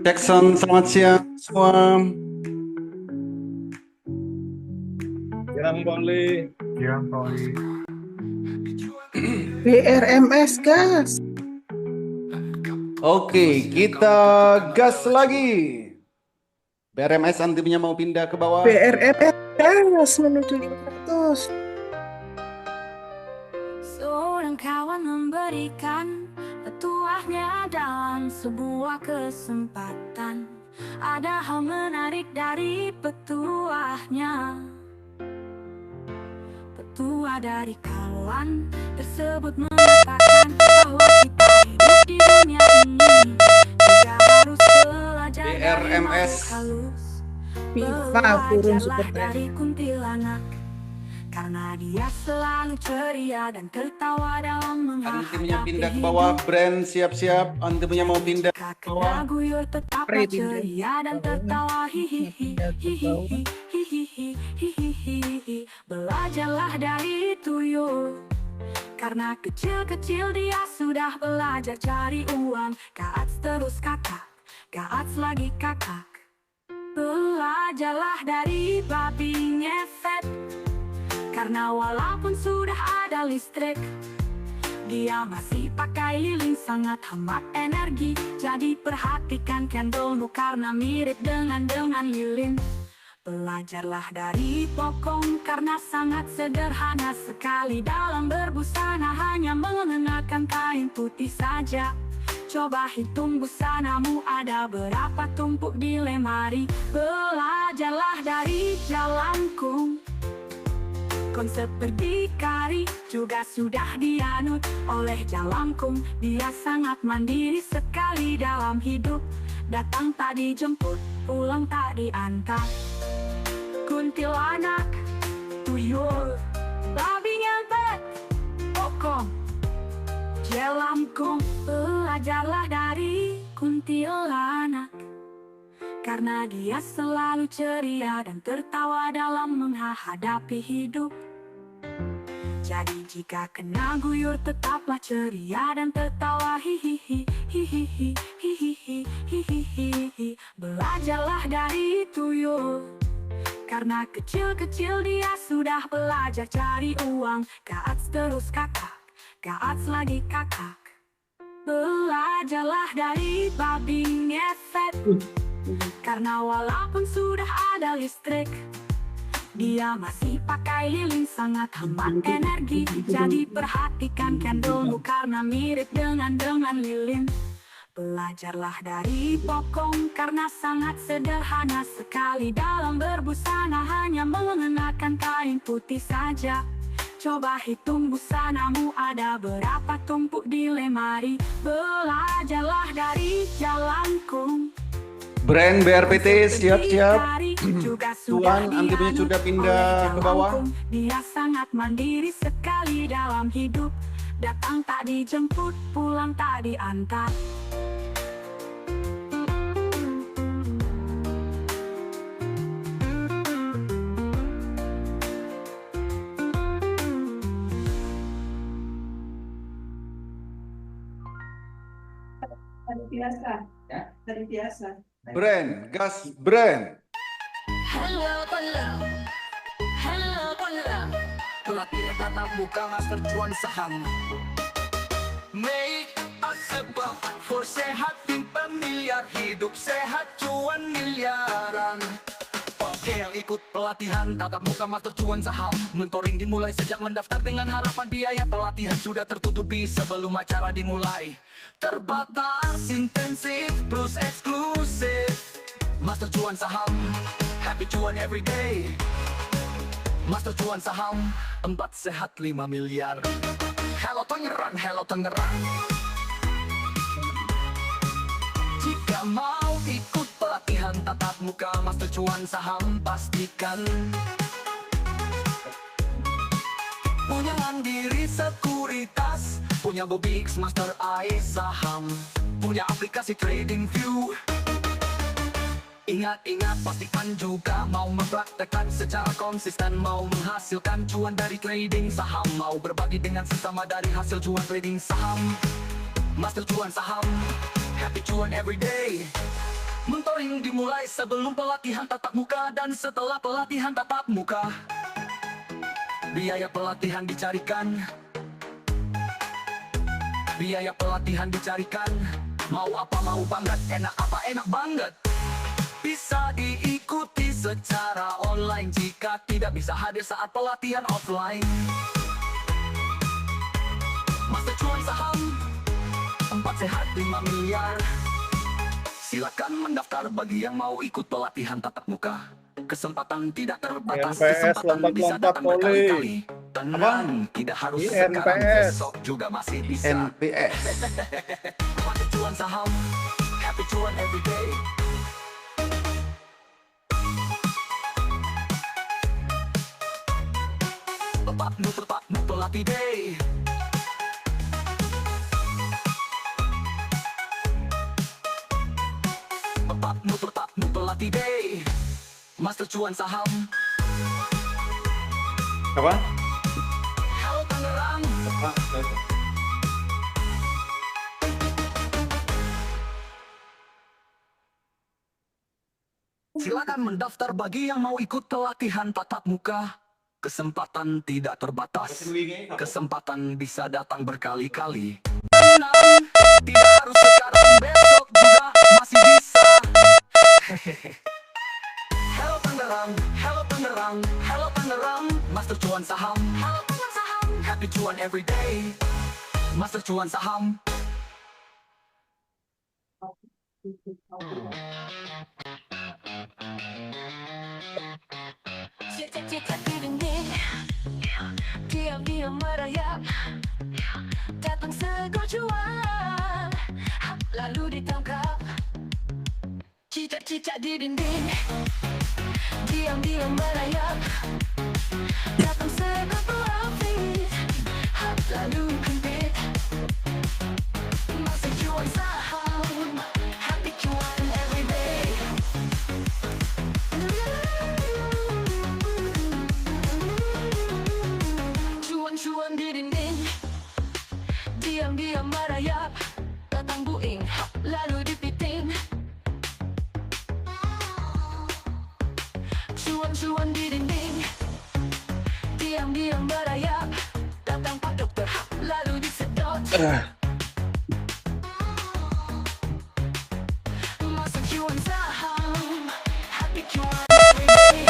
Jackson, selamat siang semua. Siang Poli. BRMS gas. Oke, kita gas lagi. BRMS antimnya mau pindah ke bawah. BRMS gas menuju 500. Seorang kawan memberikan petuahnya dalam sebuah kesempatan. Ada hal menarik dari petuahnya. Petua dari kawan tersebut mengatakan bahwa kita hidup di dunia ini juga harus belajar dari BRMS. makhluk halus. Pipa burung super Belajarlah dari kuntilanak, karena dia selalu ceria dan tertawa dalam Antimnya menghadapi pindah ke bawah. hidup. Brand siap-siap. Antimnya mau pindah Jika ke bawah. kena guyur tetaplah Ready, ceria dan tertawa hihihi hihihi hihihi hihihi. Belajarlah dari tuyul, karena kecil-kecil dia sudah belajar cari uang. Gaats terus kakak, gaats lagi kakak. Belajarlah dari babi ngefet, karena walaupun sudah ada listrik, dia masih pakai lilin sangat hemat energi. Jadi perhatikan candlemu karena mirip dengan lilin. Belajarlah dari pokong karena sangat sederhana sekali dalam berbusana, hanya mengenakan kain putih saja. Coba hitung busanamu ada berapa tumpuk di lemari. Belajarlah dari jalangkung, konsep berdikari juga sudah dianut oleh jalangkung. Dia sangat mandiri sekali dalam hidup. Datang tak dijemput, pulang tak diantar. Kuntilanak, tuyul, babi ngepet, pokong, jalangkung. Belajarlah dari kuntilanak, karena dia selalu ceria dan tertawa dalam menghadapi hidup. Jadi jika kena guyur tetaplah ceria dan tertawa hihihi hihihi hihihi hihihi. Belajarlah dari tuyul, karena kecil-kecil dia sudah belajar cari uang. Gaats terus kakak, gaats lagi kakak. Belajarlah dari babi ngefet, karena walaupun sudah ada listrik, dia masih pakai lilin sangat hemat energi. Jadi perhatikan candlemu karena mirip dengan lilin. Belajarlah dari pokong karena sangat sederhana sekali dalam berbusana, hanya mengenakan kain putih saja. Coba hitung busanamu ada berapa tumpuk di lemari. Belajarlah dari jalangkung, Brand BRPT siap-siap. Tuan, antimnya sudah pindah ke bawah. Dia sangat mandiri sekali dalam hidup. Datang tak dijemput, pulang tak diantar. Hari biasa. Hari biasa. Brand, gas brand. Hello, pelatih tatap muka master cuan saham. Make us sebab for sehat timpa miliar, hidup sehat cuan miliaran. Oke, yang ikut pelatihan tatap muka master cuan saham. Mentoring dimulai sejak mendaftar dengan harapan biaya pelatihan sudah tertutupi sebelum acara dimulai. Terbatas, intensif, plus eksklusif. Master cuan saham, happy cuan every day. Master cuan saham, 4 sehat 5 miliar. Hello Tangerang, hello Tangerang. Jika mau ikut pelatihan tatap muka master cuan saham, pastikan punya mandiri sekuritas, punya Bobix Master AI saham, punya aplikasi Trading View. Ingat-ingat, pastikan juga mau mempraktekkan secara konsisten, mau menghasilkan cuan dari trading saham, mau berbagi dengan sesama dari hasil cuan trading saham. Master cuan saham, happy cuan every day. Mentoring dimulai sebelum pelatihan tatap muka dan setelah pelatihan tatap muka. Biaya pelatihan dicarikan. Biaya pelatihan dicarikan. Mau apa mau banget, enak apa enak banget. Bisa diikuti secara online jika tidak bisa hadir saat pelatihan offline. Master Cuan Saham 4 sehat 5 miliar. Silakan mendaftar bagi yang mau ikut pelatihan tatap muka. Kesempatan tidak terbatas, INPS kesempatan bisa lompat-lompat datang poli. berkali-kali. Tenang, tidak harus sekarang, INPS. besok juga masih bisa. NPS. Master Cuan Saham, happy cuan everyday. Tepat pelatih day. Tepat pelatih day. Master Cuan Saham. Apa? Halo Tangerang. Silakan mendaftar bagi yang mau ikut pelatihan tatap muka. Kesempatan tidak terbatas. Kesempatan bisa datang berkali-kali. Tenang, tidak harus sekarang, besok juga masih bisa. Hello Tangerang, hello Tangerang, hello Tangerang. Master Cuan Saham, hello Cuan Saham. Happy cuan everyday. Master Cuan Saham. Cita-cita dinding, diam-diam merayap, datang segera cuan, lalu ditangkap. Cita-cita di dinding, diam-diam merayap, datang segera profit, lalu kempit. Masih cuan saham, happy cuan everyday. Cuan-cuan di dinding, diam-diam merayap, datang buing, lalu dipiting. Cuan-cuan di dinding, diam-diam merayap, datang Pak Dokter, lalu disedot. Masa cuan saham, happy cuan everyday.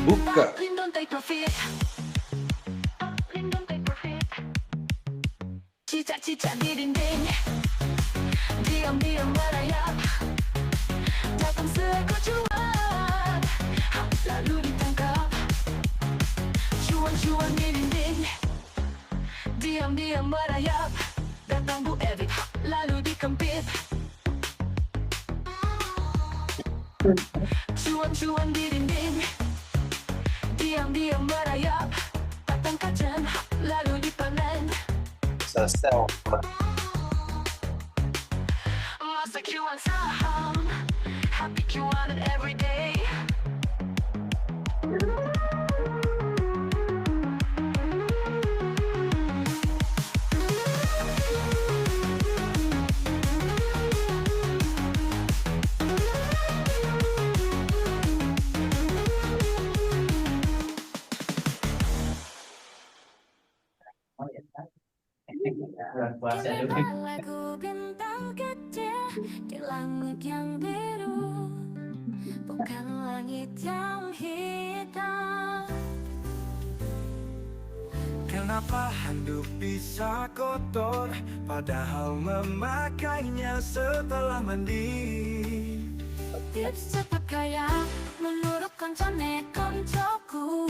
Buka. Lindung take profit. Lindung take profit. Cicak-cicak di dinding, diam-diam merayap, datang seekor cuan, lalu ditangkap. Cuan-cuan di dinding, diam-diam merayap, datang Bu Evi, lalu dikempit. Cuan-cuan di dinding, diam-diam merayap, datang kacang, lalu dipanen. Masa cuan saham, happy cuan everyday. Lagu bintang kecil di langit yang biru, bukan langit yang hitam. Kenapa handuk bisa kotor, padahal memakainya setelah mandi? Tips cepat kaya menurut koncoku.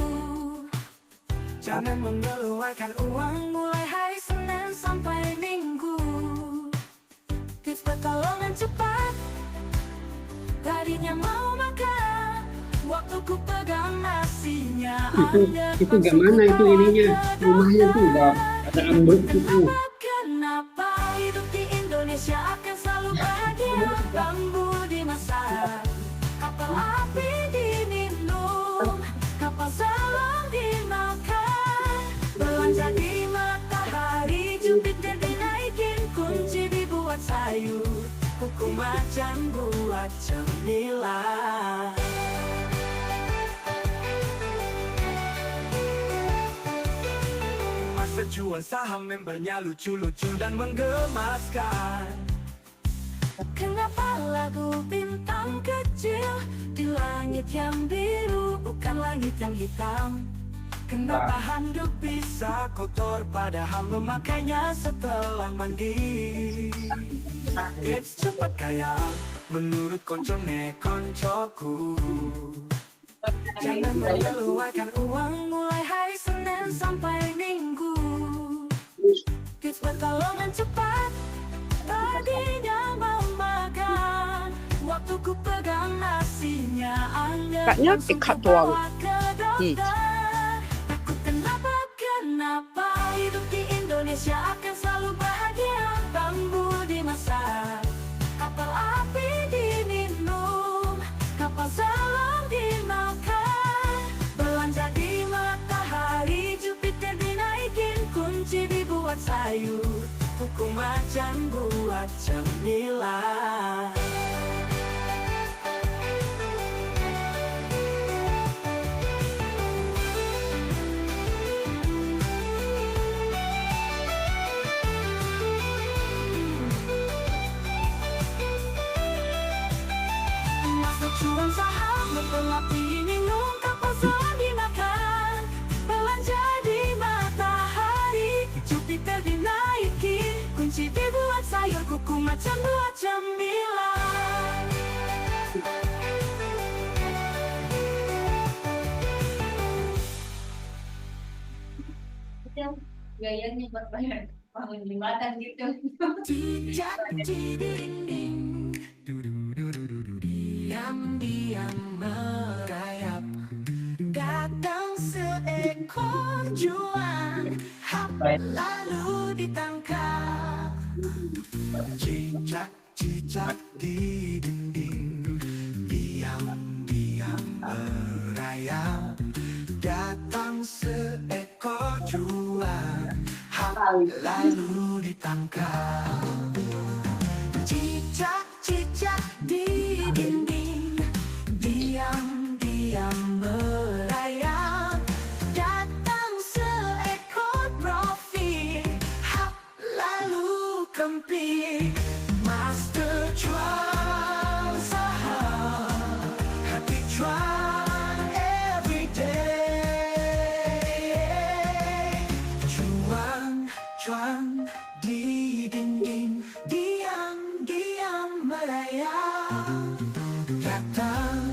Jangan mengeluarkan uang Mulai hari Senin sampai Minggu. Tips pertolongan cepat, tadinya mau makan, waktu ku pegang nasinya itu gimana itu ininya rumahnya tuh udah ada ambruk gitu. Kenapa hidup di Indonesia akan selalu bahagia? Bambu dimasak, kapal api diminum, kapal selam dimakan, belanja di matahari juga sayur, kuku macan buat cemilan. Masa jual saham membernya lucu-lucu dan menggemaskan. Kenapa lagu bintang kecil di langit yang biru bukan langit yang hitam? Kenapa handuk bisa kotor padahal memakainya setelah mandi? It's cepat kaya menurut koncone koncoku. Jangan mengeluarkan uang mulai hari Senin sampai Minggu. Kids pertolongan cepat, tadinya mau makan. Waktu ku pegang nasinya, Anda Kayaknya langsung ikat doang. kebawa ke dokter. Takut kenapa hidup di Indonesia akan selalu bahagia. Bambu dimasak, kapal api diminum, kapal selam dimakan. Belanja di matahari, Jupiter dinaikin, kunci dibuat sayur, kuku macan buat cemilan. Masuk cuan saham, berpelati minum, kapal selam dimakan. Belanja di matahari, Jupiter dinaikin, kunci dibuat sayur, kuku macan buat cemilan. Gayanya buat bayar bangun jembatan gitu. Cicak ciding, diam-diam merayap. Datang seekor juan, hap, lalu ditangkap. Cicak-cicak di dinding, diam-diam merayap. Datang seekor juan, hap, lalu ditangkap. Cicak-cicak di dinding, diam-diam merayap. Datang seekor profil, hap, lalu kempit. Master cuan saham, hati cuan everyday. Cuan di dinding, diam-diam merayap. Datang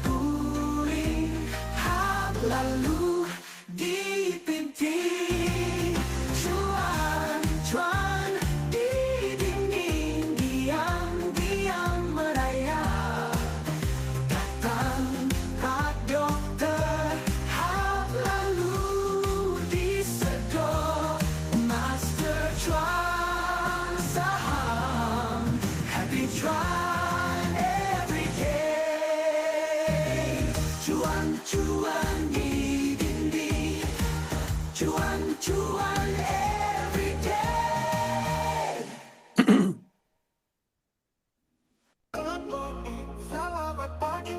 pulih, hap, lalu dipinting. Cuan di dinding, diam-diam merayap. Datang pak dokter, hap, lalu disedot. Master cuan saham, happy cuan everyday. Cuan di dinding, cuan everyday. Selamat pagi,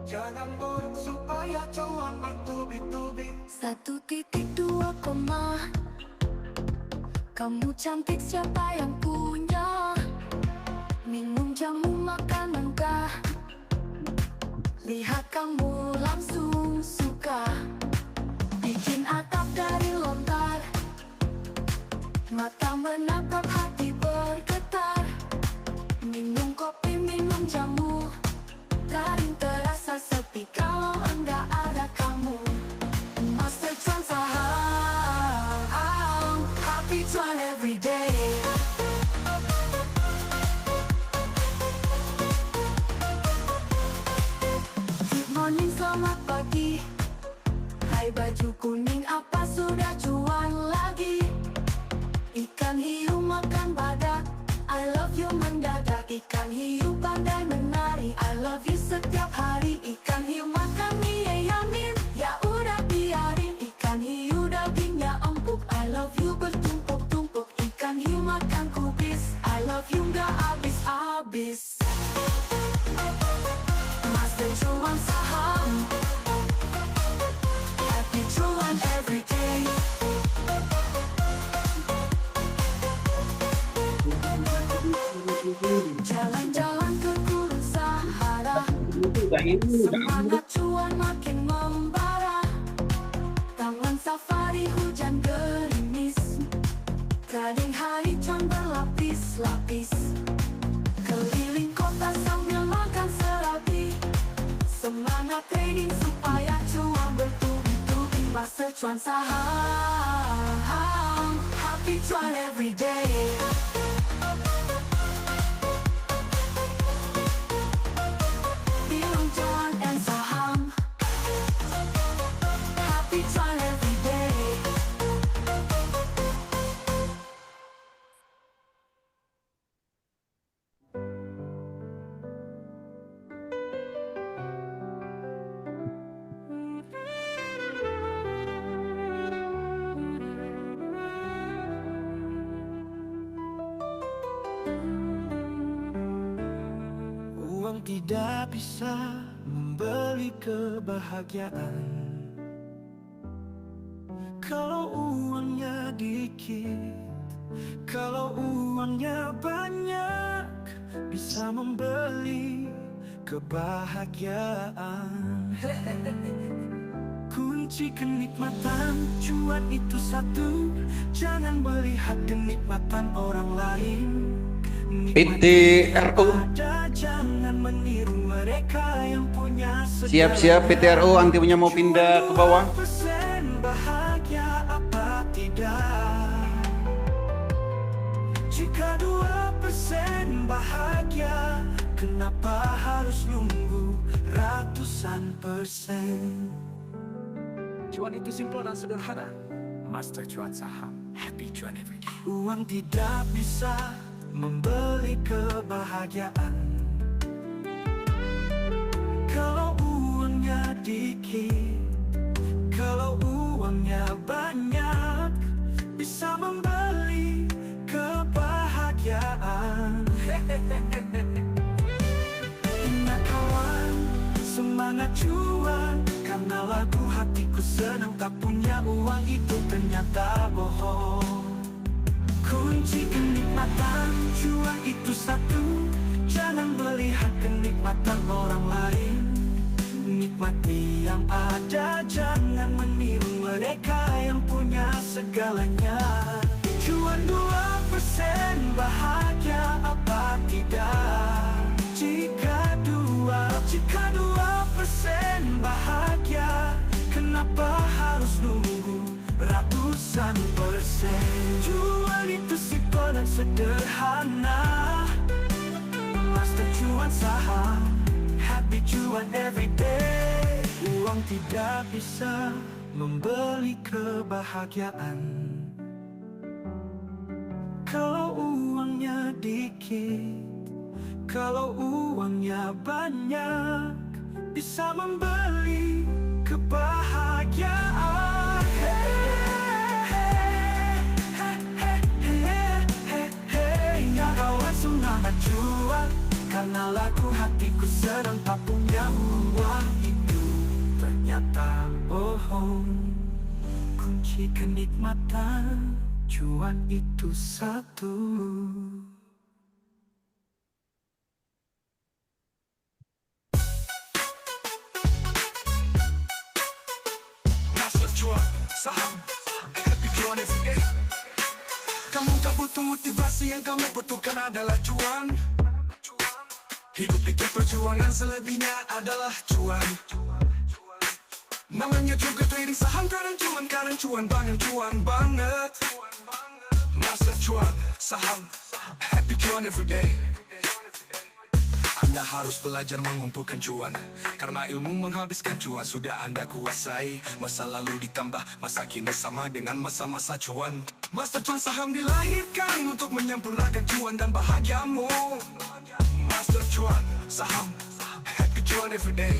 jangan bohong supaya cuan bertubi-tubi. 1,2 koma. Kamu cantik, siapa yang punya? Minum jamu, makan nangka. Lihat kamu langsung suka. Bikin atap dari lontar. Mata menatap, hati bergetar. Minum kopi, minum jamu. Garing terasa sepi kalau enggak ada kamu. Master cuan saham, happy cuan everyday. Good morning, selamat pagi. Hai baju kuning, apa sudah cuan lagi? Ikan hiu makan badak, I love you mendadak. Ikan hiu pandai menari, I love you setiap hari. Ikan hiu makan mie yamin, ya udah biarin. Ikan hiu dagingnya empuk, I love you bertumpuk-tumpuk. Ikan hiu makan kubis, I love you ini udah ambruk. Semangat cuan makin membara. Taman safari hujan gerimis. Trading hari cuan berlapis-lapis. Keliling kota sambil makan serabi. Semangat trading supaya cuan bertubi-tubi. Master cuan saham, happy cuan every day. Bilang cuan dan saham, happy cuan every day. Uang tidak bisa membeli kebahagiaan kalau uangnya dikit. Kalau uangnya banyak bisa membeli kebahagiaan. Kunci kenikmatan cuan itu satu, jangan melihat kenikmatan orang lain. PTRU. Jangan meniru mereka yang punya Siap-siap PTRU, antimnya mau pindah ke bawah. Bahagia apa tidak? Jika 2% bahagia, kenapa harus nunggu ratusan persen? Cuan itu simpel dan sederhana. Master cuan saham, happy cuan every day. Uang tidak bisa membeli kebahagiaan kalau uangnya dikit. Kalau uangnya banyak bisa membeli kebahagiaan. Ingat kawan, semangat cuan, karena lagu hatiku senang. Tak punya uang itu ternyata bohong. Kunci kenikmatan cuan itu satu, jangan melihat kenikmatan orang lain. Nikmati yang ada, jangan meniru mereka yang punya segalanya. Cuan 2% bahagia apa tidak? Jika 2% bahagia, kenapa harus nunggu ratusan persen? Cuan itu simpel dan sederhana. Master cuan saham, happy cuan every day. Uang tidak bisa membeli kebahagiaan kalau uangnya dikit. Kalau uangnya banyak bisa membeli kebahagiaan. Ya kawan, semangat cuan, karena lagu hatiku sedang. Tak punya uang itu ternyata bohong. Kunci kenikmatan cuan itu satu. Master cuan saham, happy cuan every day. Kamu tak butuh motivasi, yang kamu butuhkan adalah cuan. Hidup itu perjuangan, selebihnya adalah cuan. Namanya juga trading saham, kadang cuan banget, cuan banget. Master cuan saham, happy cuan every day. Anda harus belajar mengumpulkan cuan, karena ilmu menghabiskan cuan sudah Anda kuasai. Masa lalu ditambah masa kini sama dengan masa-masa cuan. Master cuan saham dilahirkan untuk menyempurnakan cuan dan bahagiamu. Master cuan saham, happy cuan every day.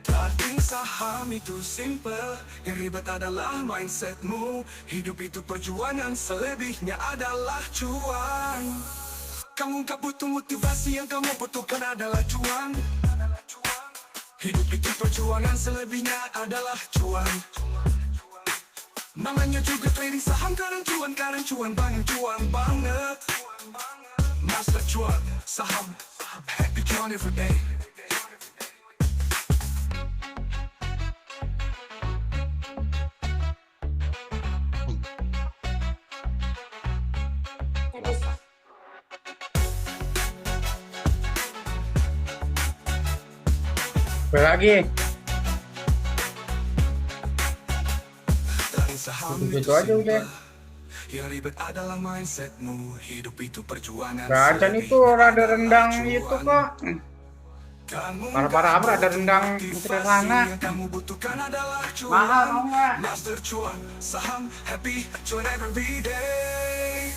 Trading saham itu simple, yang ribet adalah mindsetmu. Hidup itu perjuangan, selebihnya adalah cuan. Kamu gak butuh motivasi, yang kamu butuhkan adalah cuan. Hidup itu perjuangan, selebihnya adalah cuan. Namanya juga trading saham, kadang cuan banget, cuan banget. Master cuan saham, happy cuan every day. Lagi. Dan saham Itu aja udah. yang ribet adalah mindsetmu. Hidup itu perjuangan. Bacaan itu rada rendang itu kok. Parah-parah apa rada rendang sederhana. Yang kamu butuhkan adalah cuan. Mahal mau nggak? Master cuan, saham happy, cuan every day.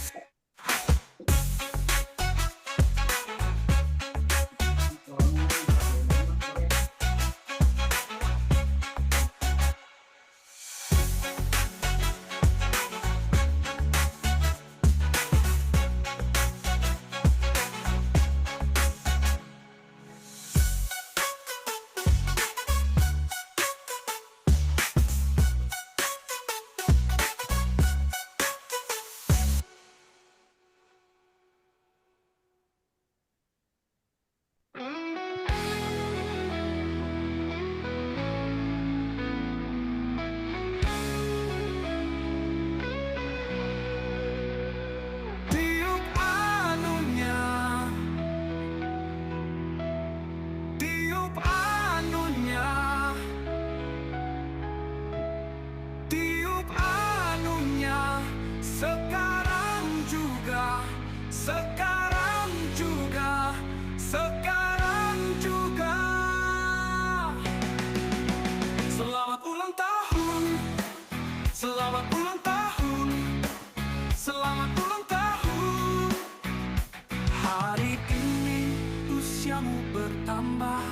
Tiup anunya, tiup anunya, tiup anunya, sekarang juga, sekarang juga, sekarang juga. Selamat ulang tahun, selamat ulang tahun, selamat ulang tahun. Hari ini usiamu bertambah.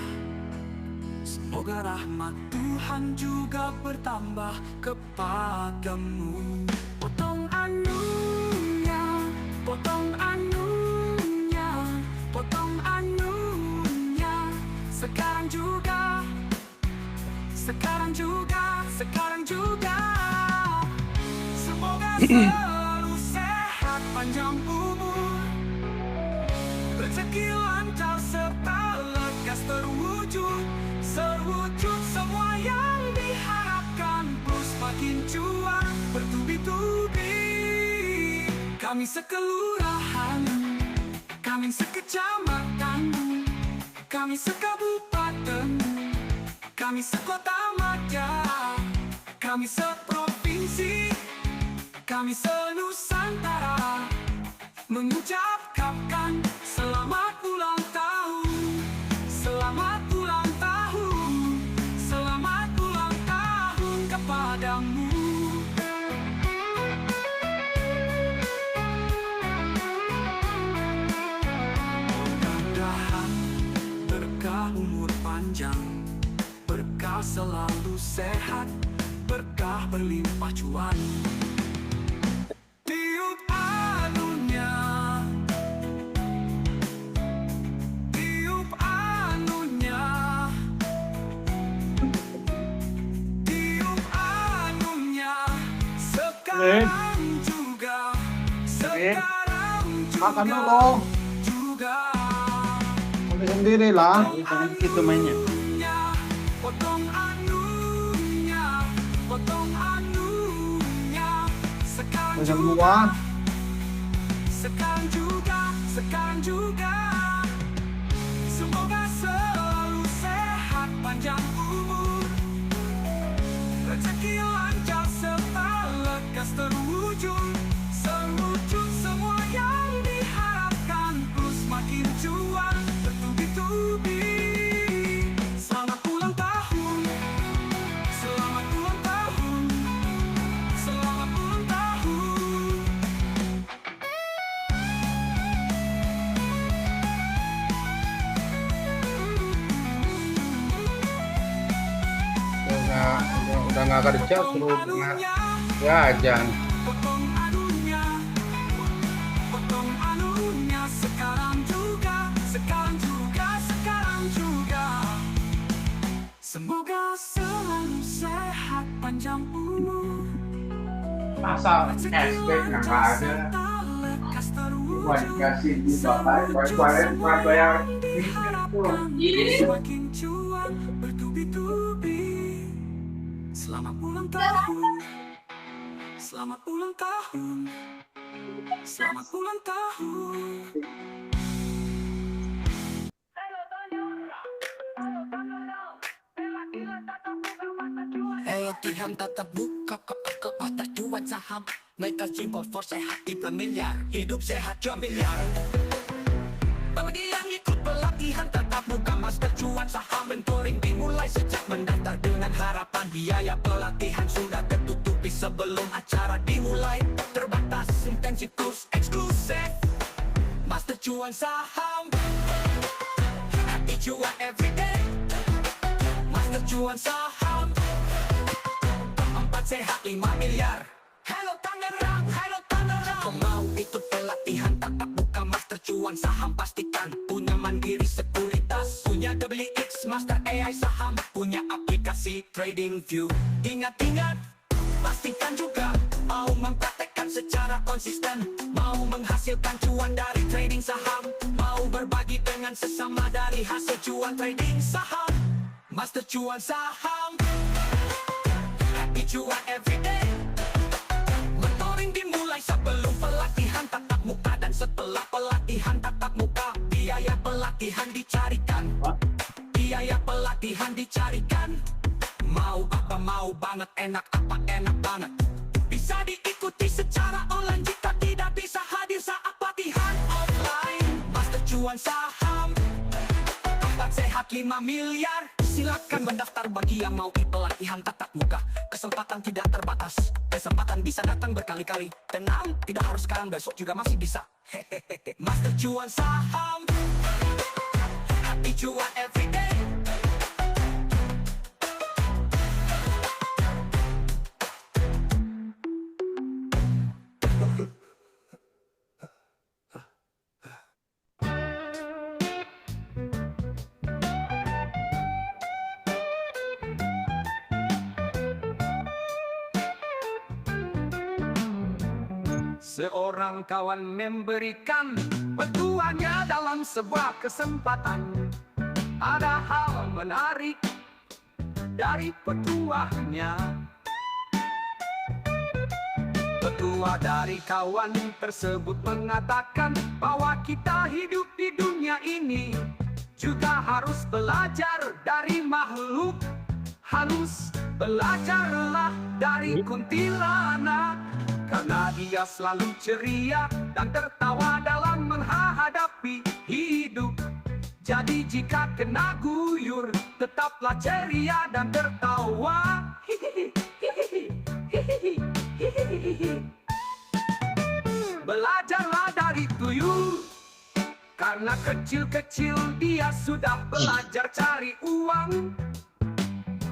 Semoga rahmat Tuhan juga bertambah kepadamu. Potong anunya, potong anunya, potong anunya. Sekarang juga, sekarang juga, sekarang juga. Semoga selalu sehat, panjang umur, rezeki lancar serta lekas terwujud, terwujud semua yang diharapkan. Plus makin cuan bertubi-tubi. Kami sekelurahan, kami sekecamatan, kami sekabupaten, kami sekota madya, kami seprovinsi, kami senusantara mengucapkan selamat ulang tahun, selamat ulang tahun, selamat ulang tahun kepadamu. Mudah-mudahan berkah umur panjang, berkah selalu sehat, berkah berlimpah cuan. Tiup anunya, tiup anunya, tiup anunya, sekarang juga, sekarang Makan juga, dulu. juga. Sendiri lah. Jangan gitu mainnya. Potong anunya, potong anunya. Sekarang Jangan juga, lupa. sekarang juga, sekarang juga. Semoga selalu sehat, panjang umur, rezeki lancar serta lekas terwujud, terwujud semua yang diharapkan. Plus makin cuan bertubi-tubi. Selamat ulang tahun, selamat ulang tahun, selamat ulang tahun. Udah nggak kerja suruh jajan. Potong anunya, potong anunya. Sekarang juga, sekarang juga, sekarang juga. Semoga selalu sehat, panjang umur, Masa SD nggak ada. Buat dikasih di bapak, buat bayar Semakin cuan bertubi-tubi. Selamat ulang tahun, selamat ulang tahun, selamat ulang tahun. Halo Tonyo, halo Tonyo. Saham tetap buka ke otak cuan saham. Mereka simpel for sehat di miliar. Hidup sehat 2 miliar. Bagi yang ikut pelatihan tetap buka master cuan saham. Mentoring dimulai sejak mendaftar dengan harapan biaya pelatihan sudah tertutupi sebelum acara dimulai. Terbatas, intensif, kurs eksklusif. Master cuan saham. Hati cuan everyday. Master cuan saham. 4 sehat 5 miliar. Hello Tangerang, hello Tangerang. Kau mau ikut pelatihan tatap muka master cuan saham? Pastikan punya mandiri sekuritas, punya WX master AI saham, punya aplikasi trading view. Ingat-ingat, pastikan juga mau mempraktekkan secara konsisten, mau menghasilkan cuan dari trading saham, mau berbagi dengan sesama dari hasil cuan trading saham. Master cuan saham, happy cuan everyday. Mentoring dimulai sebelum pelatihan tatap muka dan setelah pelatihan tatap muka. Biaya pelatihan dicarikan, biaya pelatihan dicarikan. Mau apa mau banget, enak apa enak banget. Bisa diikuti secara online jika tidak bisa hadir saat pelatihan online. Master cuan saham, 4 sehat 5 miliar. Silakan mendaftar bagi yang mau pelatihan tatap muka. Kesempatan tidak terbatas, kesempatan bisa datang berkali-kali. Tenang, tidak harus sekarang, besok juga masih bisa. Hehehe. Master cuan saham, hati cuan everyday. Seorang kawan memberikan petuahnya dalam sebuah kesempatan. Ada hal menarik dari petuahnya. Petuah dari kawan tersebut mengatakan bahwa kita hidup di dunia ini juga harus belajar dari makhluk halus. Belajarlah dari kuntilanak, karena dia selalu ceria dan tertawa dalam menghadapi hidup. Jadi jika kena guyur, tetaplah ceria dan tertawa. Belajarlah dari tuyul, karena kecil-kecil dia sudah belajar cari uang.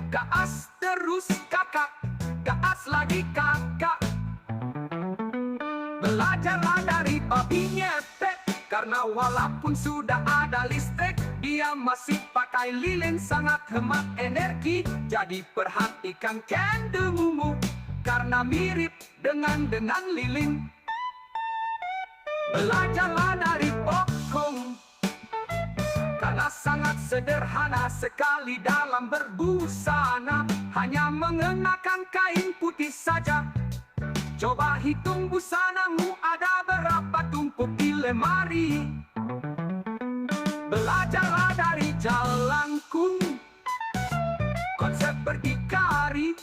Gaas terus kakak, gaas lagi kakak. Belajarlah dari babi ngepet, karena walaupun sudah ada listrik, dia masih pakai lilin, sangat hemat energi. Jadi perhatikan kendemumu, karena mirip dengan lilin. Belajarlah dari Pokong, karena sangat sederhana sekali dalam berbusana, hanya mengenakan kain putih saja. Coba hitung busanamu ada berapa tumpuk di lemari. Belajarlah dari Jalangkung, konsep berdikari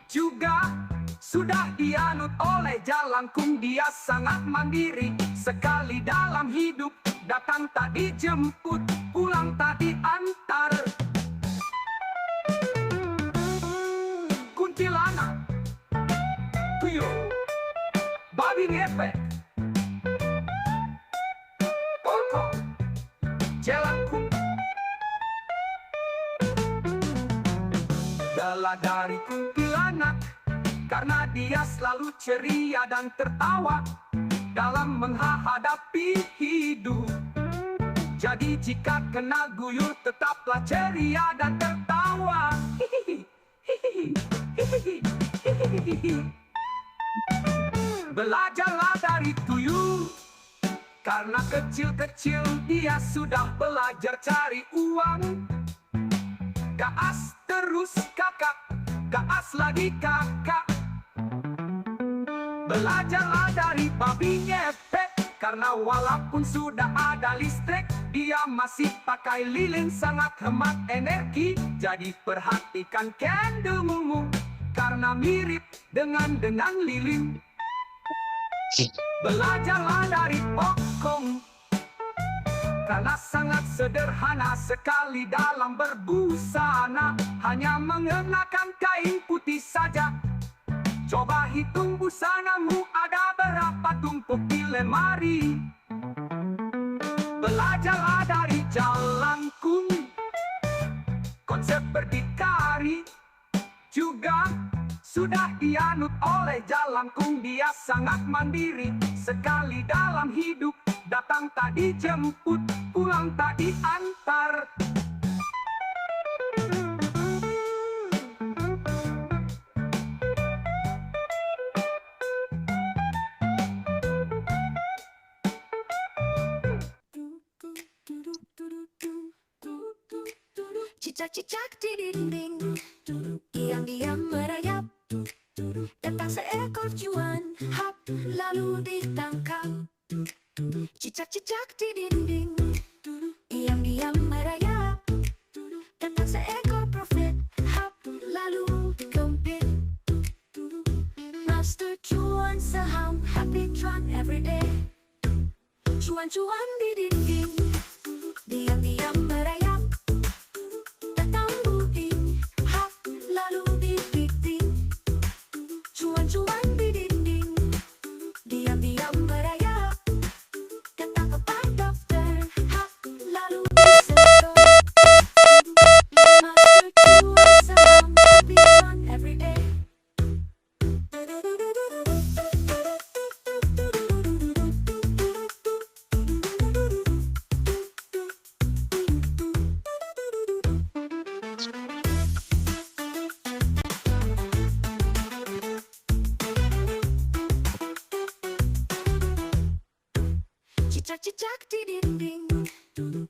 juga sudah dianut oleh Jalangkung. Dia sangat mandiri sekali dalam hidup, datang tak dijemput, pulang tak diantar. Kuntilanak, tuyul, babi ngepet, Pokong, Jalangkung. Bela dari kuntilanak, karena dia selalu ceria dan tertawa dalam menghadapi hidup. Jadi jika kena guyur, tetaplah ceria dan tertawa. Belajarlah dari tuyul, karena kecil-kecil dia sudah belajar cari uang. Gaas terus kakak, gaas lagi kakak. Belajarlah dari babi ngepet, karena walaupun sudah ada listrik, dia masih pakai lilin, sangat hemat energi. Jadi perhatikan kendemumu, karena mirip dengan lilin. Belajarlah dari Pokong, karena sangat sederhana sekali dalam berbusana, hanya mengenakan kain putih saja. Coba hitung busanamu ada berapa tumpuk di lemari. Belajarlah dari Jalangkung, konsep berdikari juga sudah dianut oleh Jalangkung. Dia sangat mandiri sekali dalam hidup, datang tak dijemput, pulang tak diantar. Cicak-cicak di dinding, diam-diam merayap. Datang seekor cuan, hap, lalu ditangkap. Cicak-cicak di dinding, diam-diam merayap. Datang seekor profit, hap, lalu dikempit. Master cuan saham, happy cuan everyday. Cuan-cuan di dinding, diam-diam merayap. Datang bukti, hap, lalu dibiting. Cuan-cuan di dinding, diam-diam merayap. Datang ke Pak Dokter, hap, lalu disedot. Master cuan saham, happy cuan everyday. Cicak-cicak di dinding,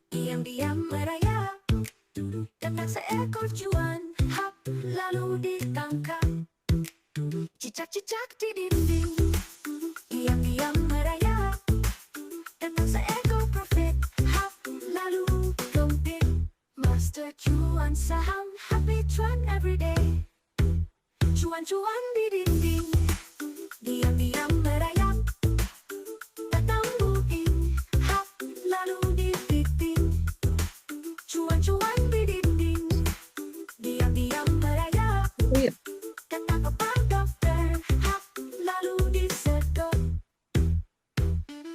diam-diam merayap. Datang seekor cuan, hap, lalu ditangkap. Cicak-cicak di dinding, diam-diam merayap. Datang seekor profit, hap, lalu dikempit. Master cuan saham, happy cuan everyday. Cuan-cuan di dinding, diam-diam merayap. Datang booking, hap, lalu dibiting. Cuan-cuan di dinding, diam-diam merayap. Iya. Datang ke Pak Dokter, hap, lalu disedot.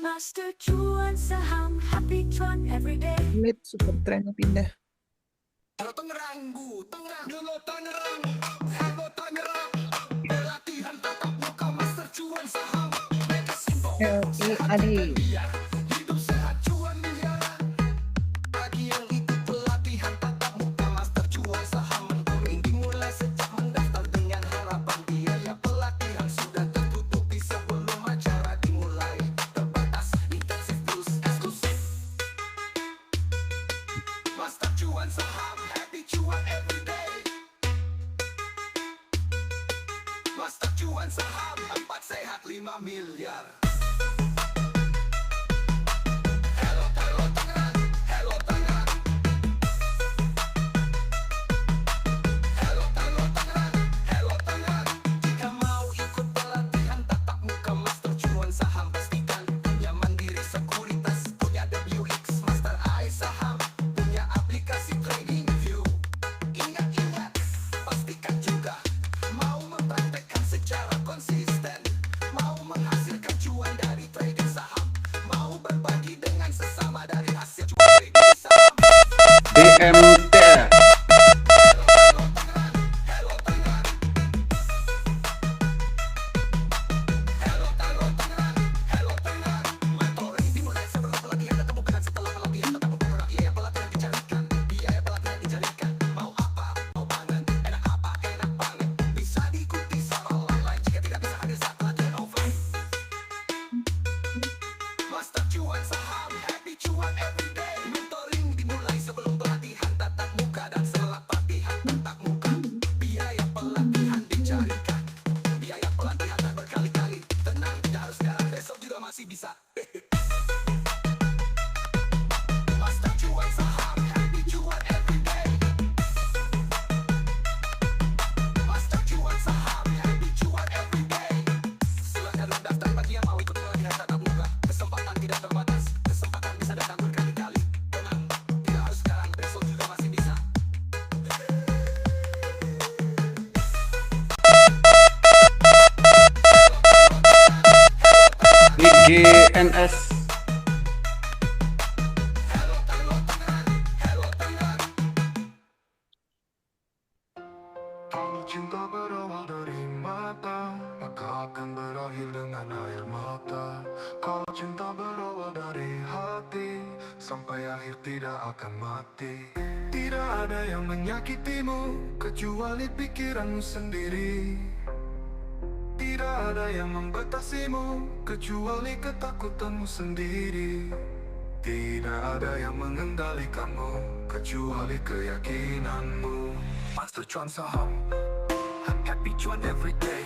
Master cuan saham, happy cuan everyday. Mid super trennya pindah. Halo Tangerang, Tangerang, Halo Tangerang, Halo Tangerang. Pelatihan tatap muka master cuan saham. Mega simple, Adi. hidup sehat cuan miliaran. Bagi yang ikut pelatihan tatap muka master cuan saham, mentoring dimulai sejak mendaftar dengan harapan biaya pelatihan sudah tertutupi sebelum acara dimulai. Terbatas, intensif terus eksklusif. Master cuan saham, happy cuan everyday. Master cuan saham, 4 sehat 5 miliar. Hello, hello Tangerang, hello Tangerang. Hello, hello Tangerang, hello Tangerang. Jika mau ikut pelatihan tatap muka master cuan saham, pastikan punya mandiri sekuritas, punya WX master AI saham, punya aplikasi trading view. Ingat-ingat, pastikan juga mau mempraktekkan secara konsisten, mau menghasilkan cuan GNS. Kalau cinta berawal dari mata, maka akan berakhir dengan air mata. Kalau cinta berawal dari hati, sampai akhir tidak akan mati. Tidak ada yang menyakitimu, kecuali pikiranmu sendiri. Tidak ada yang membatasimu, kecuali ketakutanmu sendiri. Tidak ada yang mengendalikanmu, kecuali keyakinanmu. Master Cuan Saham, happy cuan everyday.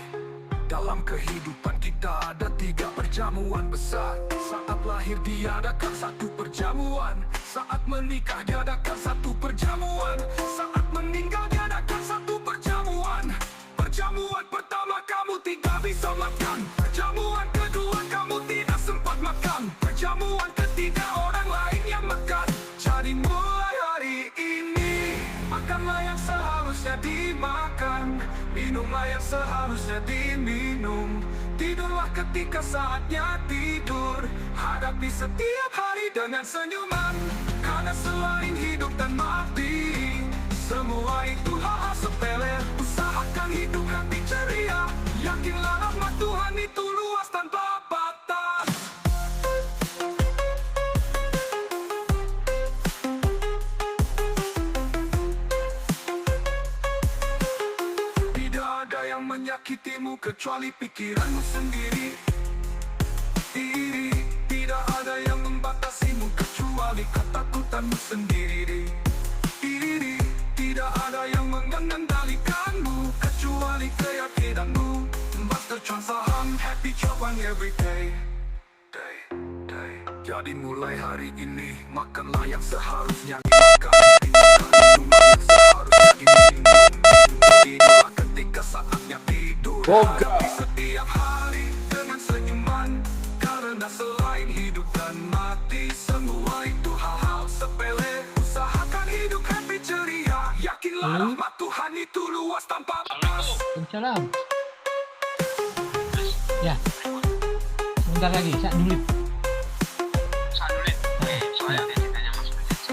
Dalam kehidupan kita ada 3 perjamuan besar. Saat lahir diadakan 1 perjamuan, saat menikah diadakan 1 perjamuan, saat meninggal diadakan 1 perjamuan. Perjamuan pertama kamu tidak bisa makan, perjamuan kedua kamu tidak sempat makan, perjamuan ketiga orang lain yang makan. Jadi mulai hari ini, makanlah yang seharusnya dimakan, minumlah yang seharusnya diminum. Tidurlah ketika saatnya tidur, hadapi setiap hari dengan senyuman. Karena selain hidup dan mati, semua itu hal-hal sepele. Usahakan hidup happy ceria, yakinlah rahmat Tuhan itu luas tanpa batas. Tidak ada yang menyakitimu kecuali pikiranmu sendiri. Tidak ada yang membatasimu kecuali ketakutanmu sendiri. Tidak ada yang mengendalikanmu kecuali keyakinanmu. Master Cuan Saham, happy cuan everyday. Jadi mulai hari ini, makanlah yang seharusnya dimakan, minumlah yang seharusnya diminum. Tidurlah ketika saatnya tidur, hadapi setiap hari dengan senyuman. Karena selain hidup dan mati, semua itu hal-hal sepele. Usahakan hidup happy ceria, yakinlah rahmat Tuhan itu luas tanpa batas. Salam. Ya. Sebentar lagi, saya dulu.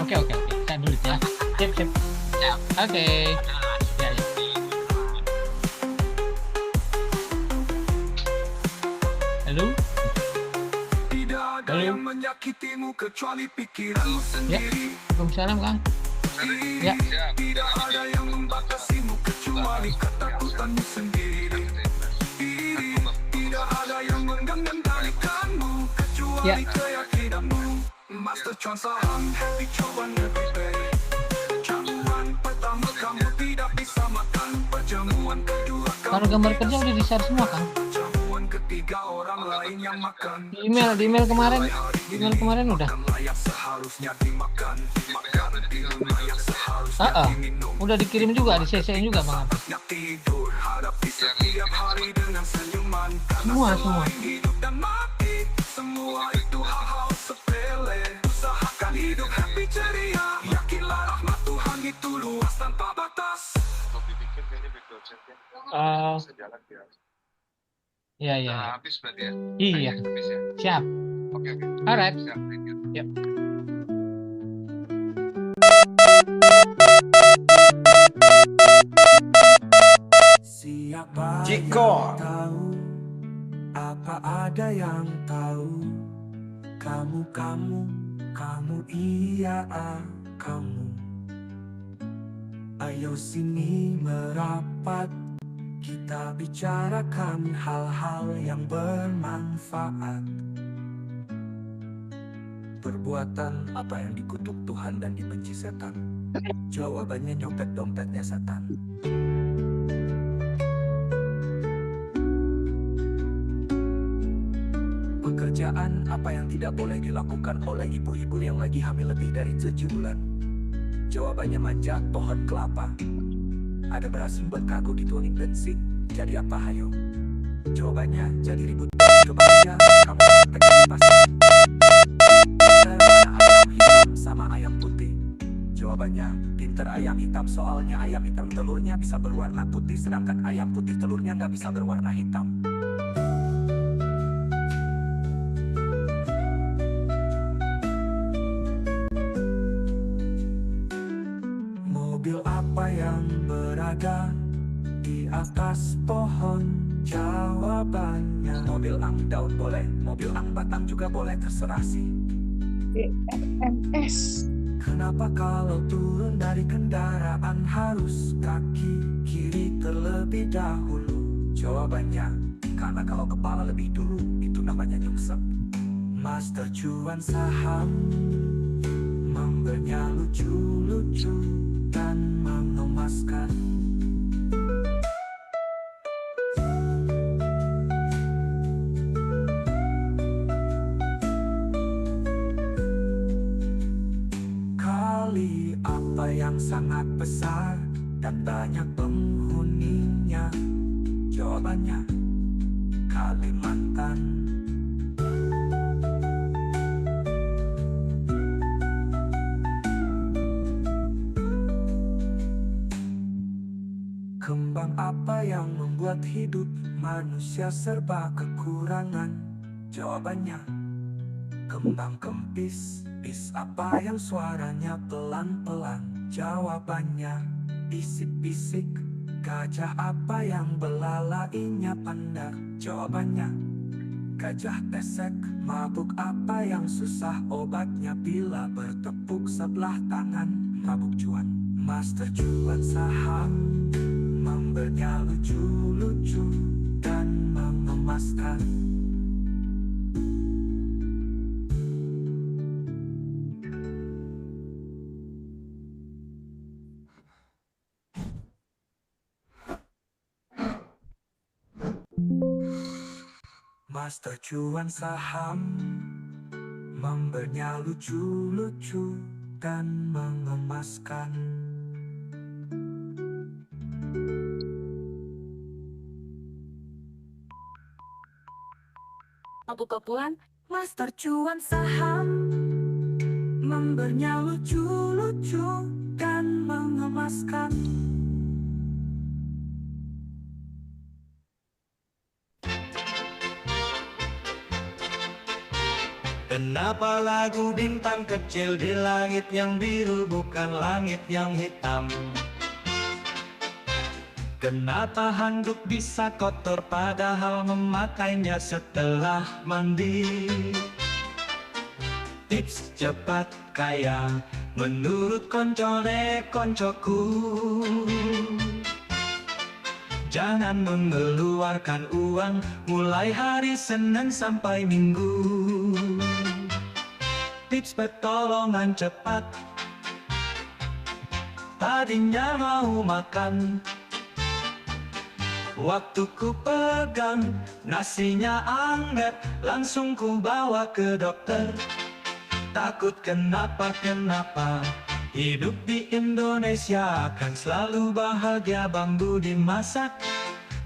Oke, saya dulu ya. Sip. Oke. Ya. Halo. Tidak ada yang menyakitimu kecuali pikiranmu sendiri. Waalaikumsalam, Kang. Ya. Tidak ada yang membatasimu kecuali ketakutanmu sendiri. Tidak ada yang mengendalikanmu kecuali keyakinanmu. Master Cuan Saham, happy cuan everyday. Jamuan pertama kamu tidak bisa makan, perjamuan kedua kamu Kalau gambar kerja udah di-share semua, Kang. perjamuan ketiga orang lain yang makan. Di email kemarin. Di email kemarin udah. Makanlah yang seharusnya dimakan, makan minumlah yang seharusnya diminum. Udah dikirim juga, di CC juga, Bang. Tidur, hadapi setiap hari dengan senyuman. Semua. Hidup dan mati, semua itu hal-hal sepele. Usahakan hidup happy ceria, yakinlah rahmat Tuhan itu luas tanpa batas. Iya. Habis berarti ya? Iya. Habis ya? Siap. Oke. Alright. Siap, thank you. Yep. Siapa Ciko. yang tahu, apa ada yang tahu? Kamu iya kamu. Ayo sini merapat, kita bicarakan hal-hal yang bermanfaat. Perbuatan apa yang dikutuk Tuhan dan dibenci setan? Jawabannya nyopet dompetnya setan. Pekerjaan apa yang tidak boleh dilakukan oleh ibu-ibu yang lagi hamil lebih dari 7 bulan? Jawabannya manjat pohon kelapa. Ada beras buat kargo dituangin bensin. Jadi apa hayo? Jawabannya jadi ribut. Coba aja kamu praktek di pasar. Mana ayam hitam sama ayam putih? Jawabannya pinter ayam hitam, soalnya ayam hitam telurnya bisa berwarna putih, sedangkan ayam putih telurnya nggak bisa berwarna hitam. berada di atas pohon? Jawabannya mobil ang daun boleh, mobil ang batang juga boleh, terserah sih. EMS. Kenapa kalau turun dari kendaraan harus kaki kiri terlebih dahulu? Jawabannya, karena kalau kepala lebih dulu, itu namanya nyungsep. Master cuan saham memberinya lucu-lucu dan mengemaskan. Kali apa yang sangat besar dan banyak penghuninya? Jawabannya, Kalimantan. Kembang apa yang membuat hidup manusia serba kekurangan? Jawabannya, kembang kempis. Bis apa yang suaranya pelan-pelan? Jawabannya, bisik-bisik. Gajah apa yang belalainya pandar? Jawabannya, gajah pesek. Mabuk apa yang susah obatnya bila bertepuk sebelah tangan? Mabuk cuan. Master cuan saham memberinya lucu-lucu dan mengemaskan. Master cuan saham memberinya lucu-lucu dan mengemaskan. Abu-abuan, Master cuan saham memberinya lucu-lucu dan mengemaskan. Kenapa lagu bintang kecil di langit yang biru bukan langit yang hitam? Kenapa handuk bisa kotor padahal memakainya setelah mandi? Tips cepat kaya menurut koncoku. Jangan mengeluarkan uang mulai hari Senin sampai Minggu. Tips pertolongan cepat. Tadinya mau makan, waktu ku pegang nasinya anget, langsung ku bawa ke dokter. Takut kenapa hidup di Indonesia akan selalu bahagia, bambu dimasak,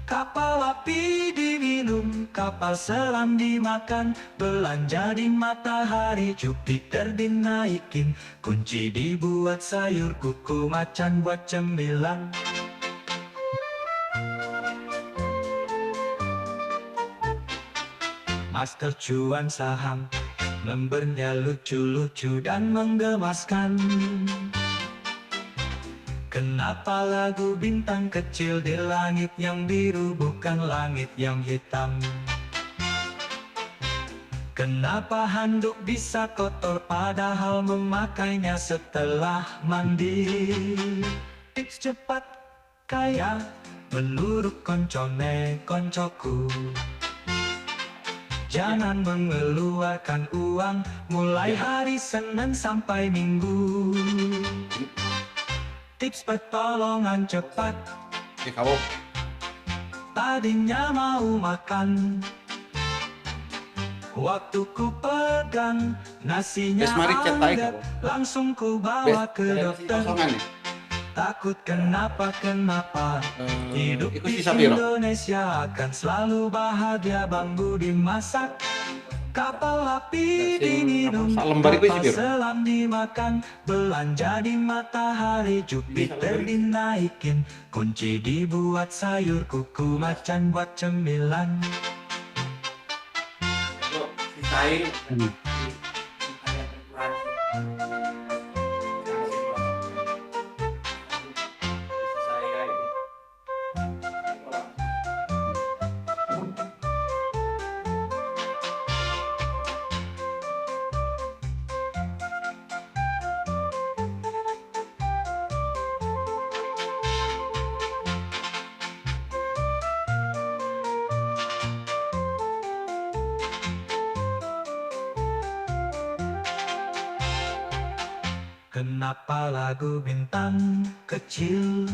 kapal api diminum, kapal selam dimakan, belanja di matahari, Jupiter dinaikin, kunci dibuat sayur, kuku macan buat cemilan. Master cuan saham memberinya lucu-lucu dan menggemaskan. Kenapa lagu bintang kecil di langit yang biru bukan langit yang hitam? Kenapa handuk bisa kotor padahal memakainya setelah mandi? Tips cepat kaya menurut koncoku. Jangan mengeluarkan uang mulai hari Senin sampai Minggu. Tips pertolongan cepat. Kamu. Tadinya mau makan, waktu ku pegang nasinya anget, langsung ku bawa ke dokter. Takut kenapa hidup di Indonesia akan selalu bahagia, bambu dimasak, kapal api diminum, kapal selam dimakan, belanja di matahari, Jupiter dinaikin, kunci dibuat sayur, kuku macan buat cemilan. Kenapa lagu bintang kecil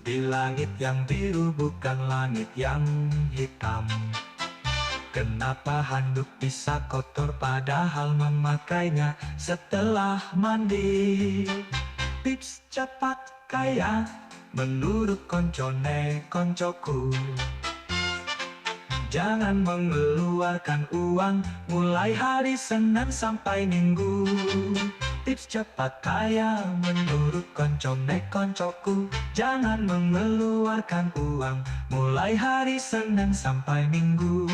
di langit yang biru bukan langit yang hitam? Kenapa handuk bisa kotor padahal memakainya setelah mandi? Tips cepat kaya menurut koncoku. Jangan mengeluarkan uang mulai hari Senin sampai Minggu. Tips cepat kaya menurut koncoku. Jangan mengeluarkan uang mulai hari Senin sampai Minggu.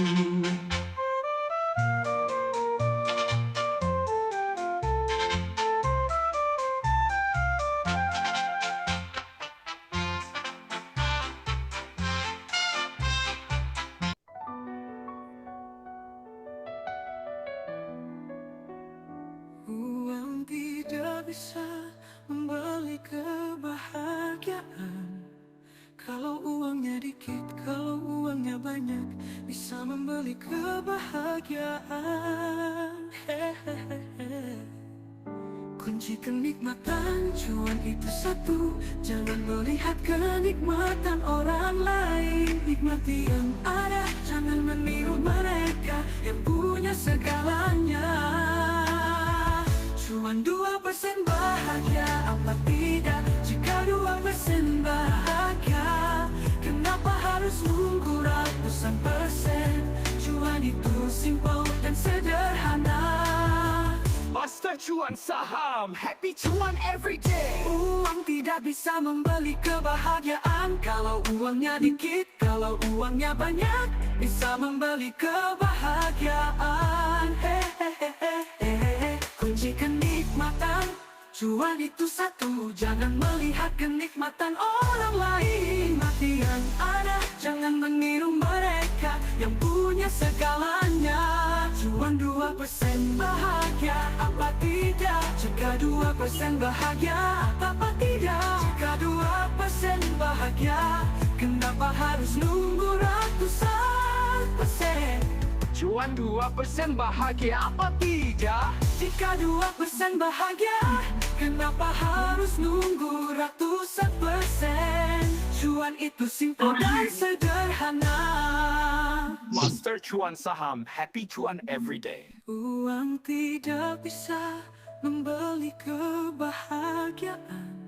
Uang tidak bisa membeli kebahagiaan. Kalau uangnya dikit, kalau uangnya banyak, bisa membeli kebahagiaan. Kunci kenikmatan cuan itu satu, jangan melihat kenikmatan orang lain. Nikmati yang ada, jangan meniru mereka yang punya segalanya. Cuan 2% bahagia, apa tidak jika 2% bahagia? Kenapa harus nunggu ratusan persen? Cuan itu simpel dan sederhana. Master Cuan Saham, happy cuan everyday. Uang tidak bisa membeli kebahagiaan. Kalau uangnya dikit, kalau uangnya banyak, bisa membeli kebahagiaan. Kunci kenikmatan cuan itu satu, jangan melihat kenikmatan orang lain. Mati yang ada, jangan meniru mereka yang punya segalanya. Cuan 2% bahagia, apa tidak? Jika 2% bahagia, apa tidak? Jika 2% bahagia, kenapa harus nunggu ratusan persen? Cuan 2% bahagia, apa tidak? Jika 2% bahagia, kenapa harus nunggu ratusan persen? Cuan itu simpel dan sederhana. Master Cuan Saham, happy cuan everyday. Uang tidak bisa membeli kebahagiaan.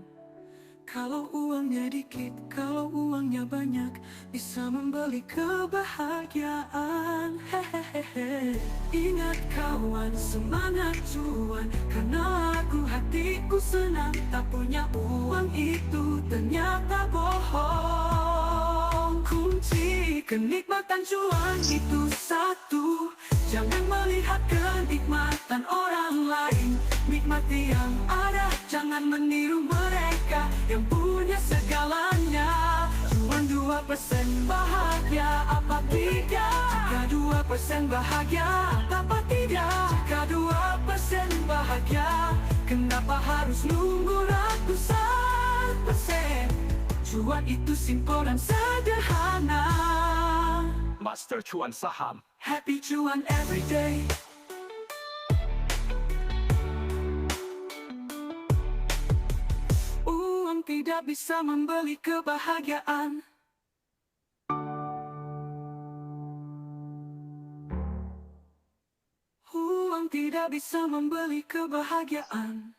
Kalau uangnya dikit, kalau uangnya banyak, bisa membeli kebahagiaan. Ingat kawan, semangat cuan, karena hatiku senang. Tak punya uang itu ternyata bohong. Kunci kenikmatan cuan itu satu, jangan melihat kenikmatan orang lain. Nikmati yang ada, jangan meniru mereka yang punya segalanya. Cuan 2% bahagia, apa tidak? Jika 2% bahagia, apa tidak? Jika 2% bahagia, kenapa harus nunggu ratusan persen? Cuan itu simpel dan sederhana. Master Cuan Saham, happy cuan everyday. Uang tidak bisa membeli kebahagiaan. Uang tidak bisa membeli kebahagiaan.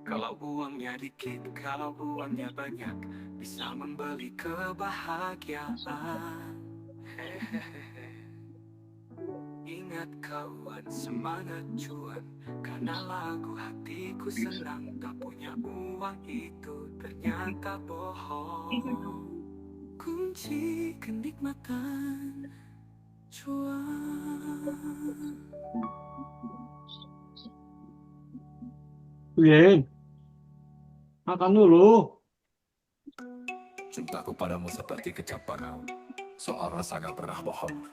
Kalau uangnya dikit, kalau uangnya banyak, bisa membeli kebahagiaan. Ingat kawan, semangat cuan, karena lagu hatiku senang. Tak punya uang itu ternyata bohong. Kunci kenikmatan cuan. Wien, makan dulu. Cintaku padamu seperti kecapan, soal rasa gak pernah bohong.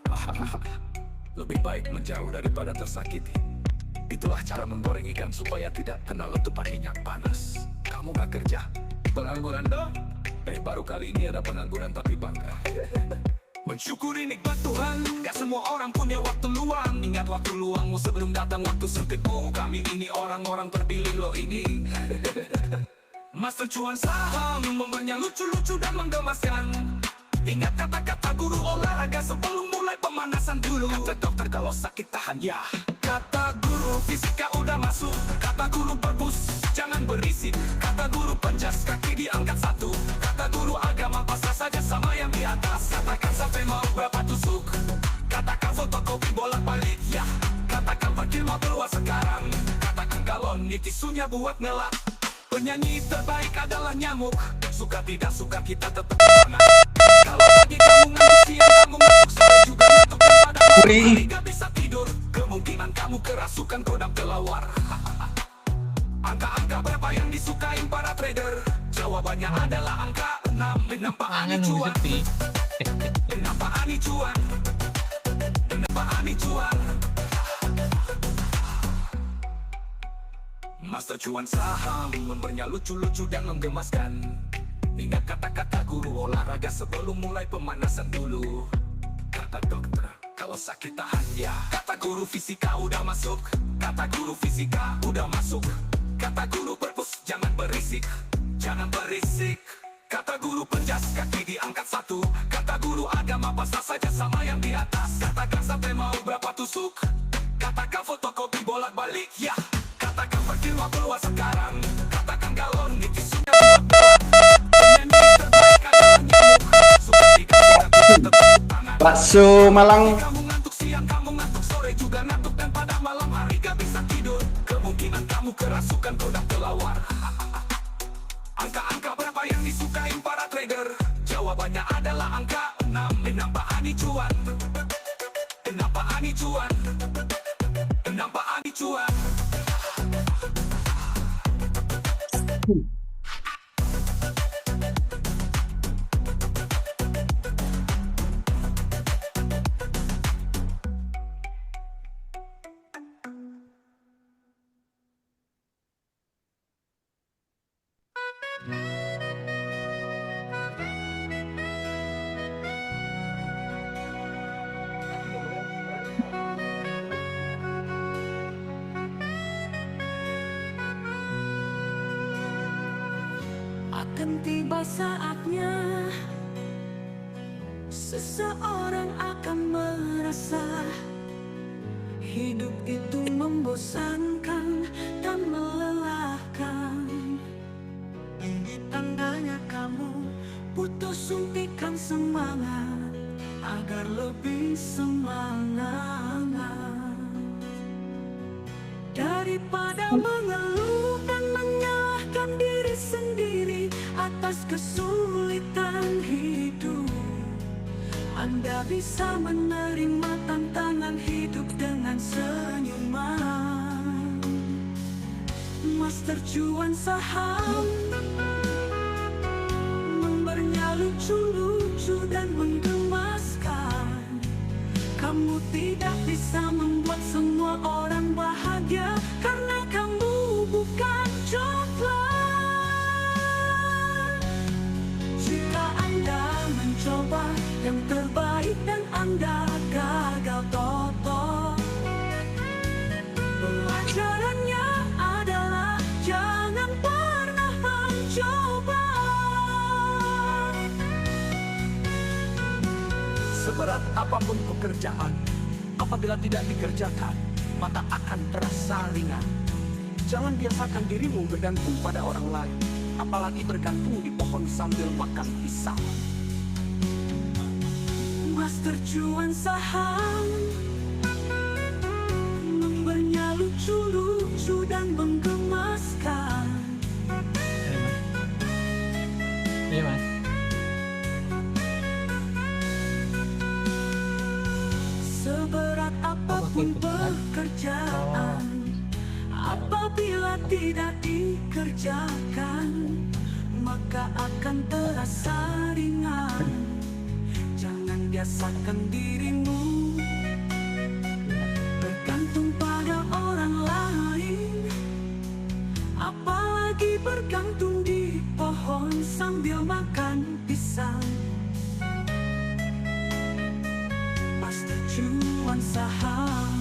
Lebih baik menjauh daripada tersakiti. Itulah cara menggoreng ikan supaya tidak kena letupan minyak panas. Kamu gak kerja, pengangguran dong? Baru kali ini ada pengangguran tapi bangga. Mensyukuri nikmat Tuhan, gak semua orang punya waktu luang. Ingat Ingat waktu luangmu sebelum datang waktu sempitmu. Kami ini orang-orang terpilih lo ini. Master cuan saham, momennya lucu-lucu dan menggemaskan. Ingat kata-kata guru olahraga sebelum mulai pemanasan dulu. Kata dokter kalau sakit tahan ya. Kata guru fisika udah masuk. Kata guru perpus jangan berisik. Kata guru penjas kaki diangkat satu. Kata guru agama pasrah saja sama yang di atas. Katakan sampai mau berapa tusuk. Katakan fotokopi bolak-balik ya. Katakan parkir mobil luas sekarang. Katakan galon ini tisunya buat ngelak. Penyanyi terbaik adalah nyamuk. Suka tidak suka kita tetap semangat. Kalau pagi kamu ngantuk, siang kamu ngantuk, sore juga ngantuk, dan pada malam hari gak bisa tidur. Kemungkinan kamu kerasukan kodam kelawar. Angka-angka berapa yang disukain para trader? Jawabannya adalah angka 6. Kenapa ani cuan? Kenapa ani cuan? Kenapa ani cuan? Master cuan saham, memberinya lucu-lucu dan menggemaskan. Ingat kata-kata guru olahraga sebelum mulai pemanasan dulu. Kata dokter kalau sakit tahan ya. Kata guru fisika udah masuk. Kata guru fisika udah masuk. Kata guru perpus jangan berisik. Jangan berisik. Kata guru penjas kaki diangkat satu. Kata guru agama pasrah saja sama yang di atas. Katakan sampai mau berapa tusuk. Katakan fotokopi bolak-balik ya. Katakan pergi waktu luas sekarang. Katakan galon di tisunya penyanyi terbaik adalah nyamuk. Suka tidak suka kita tetap tangan. Bakso Malang. Kamu ngantuk siang, kamu ngantuk sore juga ngantuk, dan pada malam hari gak bisa tidur. Kemungkinan kamu kerasukan kodam kelawar. Angka-angka berapa yang disukain para trader? Jawabannya adalah angka 6. Kenapa ani cuan? Kenapa ani cuan? Kenapa ani cuan? Akan tiba saatnya seseorang akan merasa hidup itu membosankan dan melelahkan. Tandanya kamu butuh suntikan semangat agar lebih semangat. Daripada mengeluh dan menyalahkan diri sendiri atas kesulitan hidup, Anda bisa menerima tantangan hidup dengan senyuman. Master cuan saham, memberinya lucu-lucu dan menggemaskan. Kamu tidak bisa membuat semua orang bahagia karena kamu bukan coklat. Jika Anda mencoba yang terbaik dan Anda gagal total, pelajarannya adalah jangan pernah mencoba. Seberat apapun pekerjaan, apabila tidak dikerjakan, maka akan terasa ringan. Jangan biasakan dirimu bergantung pada orang lain, apalagi bergantung di pohon sambil makan pisang. Master cuan saham, memberinya lucu-lucu dan menggemaskan. Iya mas. Seberat apapun pekerjaan, apabila tidak dikerjakan, maka akan terasa ringan. Jangan biasakan dirimu bergantung pada orang lain, apalagi bergantung di pohon sambil makan pisang. Master cuan saham,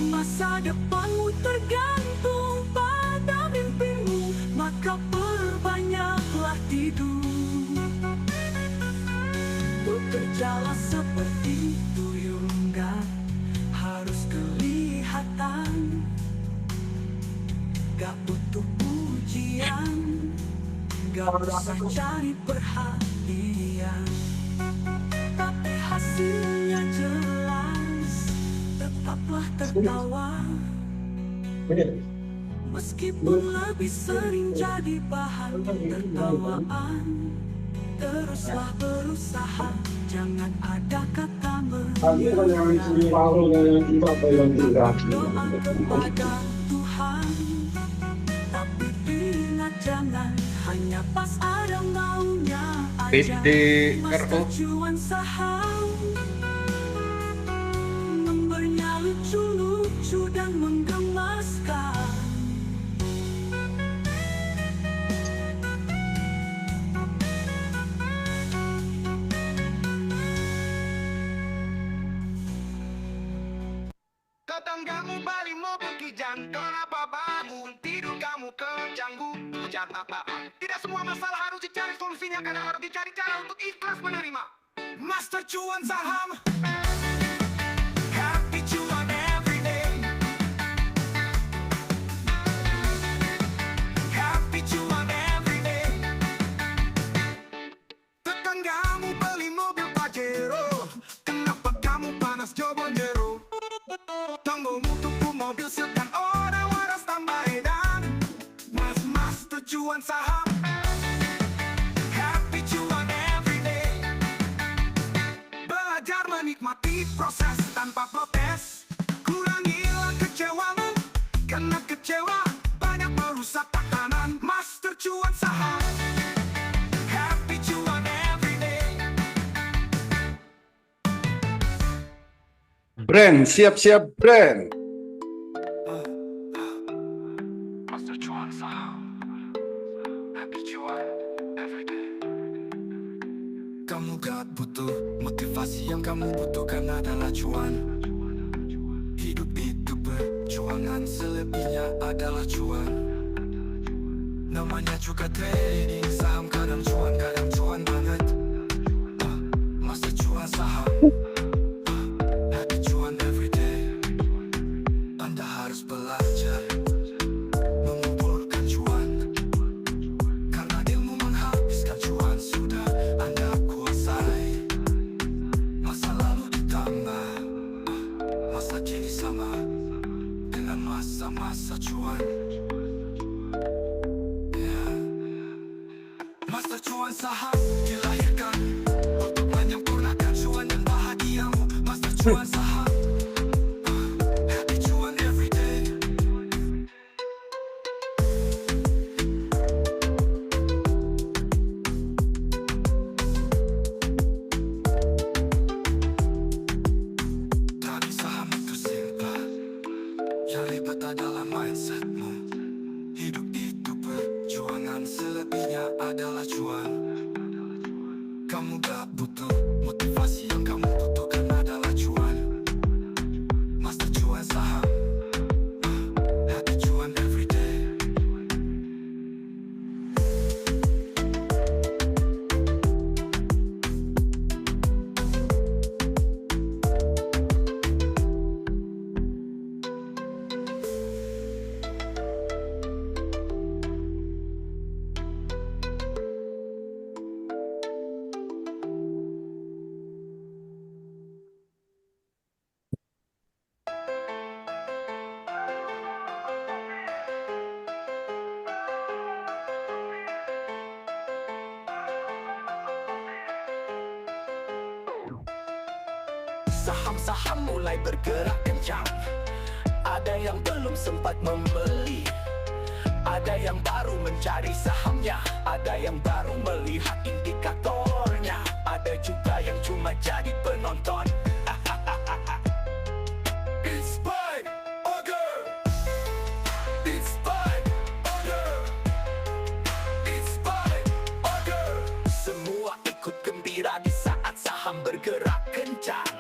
Masa depanmu tergantung pada mimpimu, maka perbanyaklah tidur. Bekerjalah seperti tuyul, gak harus kelihatan, gak butuh pujian, gak usah cari perhatian, tapi hasilnya jelas, tetaplah tertawa. Meskipun lebih sering jadi bahan tertawaan, teruslah berusaha, jangan ada kata menyerah. Doa kepada Tuhan, tapi ingat jangan hanya pas ada maunya aja. Master cuan saham, memberinya lucu-lucu dan menggemaskan. Tetanggamu balik mobil kijang, kenapa bangun tidur kamu keganggu? Hujan apaan? Tidak semua masalah harus dicari solusinya, kadang harus dicari cara untuk ikhlas menerima. Master cuan saham, happy cuan everyday. Happy cuan everyday. Tetanggamu beli mobil Pajero, kenapa kamu panas jobonjero? Tunggumu tunggu mobil sedan orang waras tambah edan. Master cuan saham, happy cuan everyday. Belajar menikmati proses tanpa protes, kurangilah kecewamu, karena kecewa banyak merusak tatanan. Master cuan saham, happy cuan everyday. Brand, siap-siap brand. Master cuan saham, happy cuan everyday. Kamu gak butuh motivasi, yang kamu butuhkan adalah cuan. Hidup itu perjuangan, selebihnya adalah cuan. Namanya juga trading, saham kadang cuan banget. Master cuan saham, happy cuan everyday. Anda harus belajar mengumpulkan cuan, karena ilmu menghabiskan cuan sudah Anda kuasai. Masa lalu ditambah, masa kini sama dengan masa-masa cuan. Master cuan saham dilahirkan untuk menyempurnakan cuan dan bahagiamu. Master cuan saham, happy cuan everyday. Tadi saham itu simpel, yang ribet adalah mindsetmu. Hidup itu perjuangan, selebihnya adalah cuan. Kamu gak butuh motivasi, yang kamu butuhkan adalah cuan. Master cuan saham, happy cuan everyday. Saham-saham mulai bergerak kencang. Ada yang belum sempat membeli, ada yang baru mencari sahamnya, ada yang baru melihat indikatornya, ada juga yang cuma jadi penonton. It's buy order, it's buy order, it's buy order. Semua ikut gembira di saat saham bergerak kencang,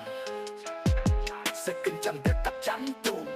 sekencang detak jantung.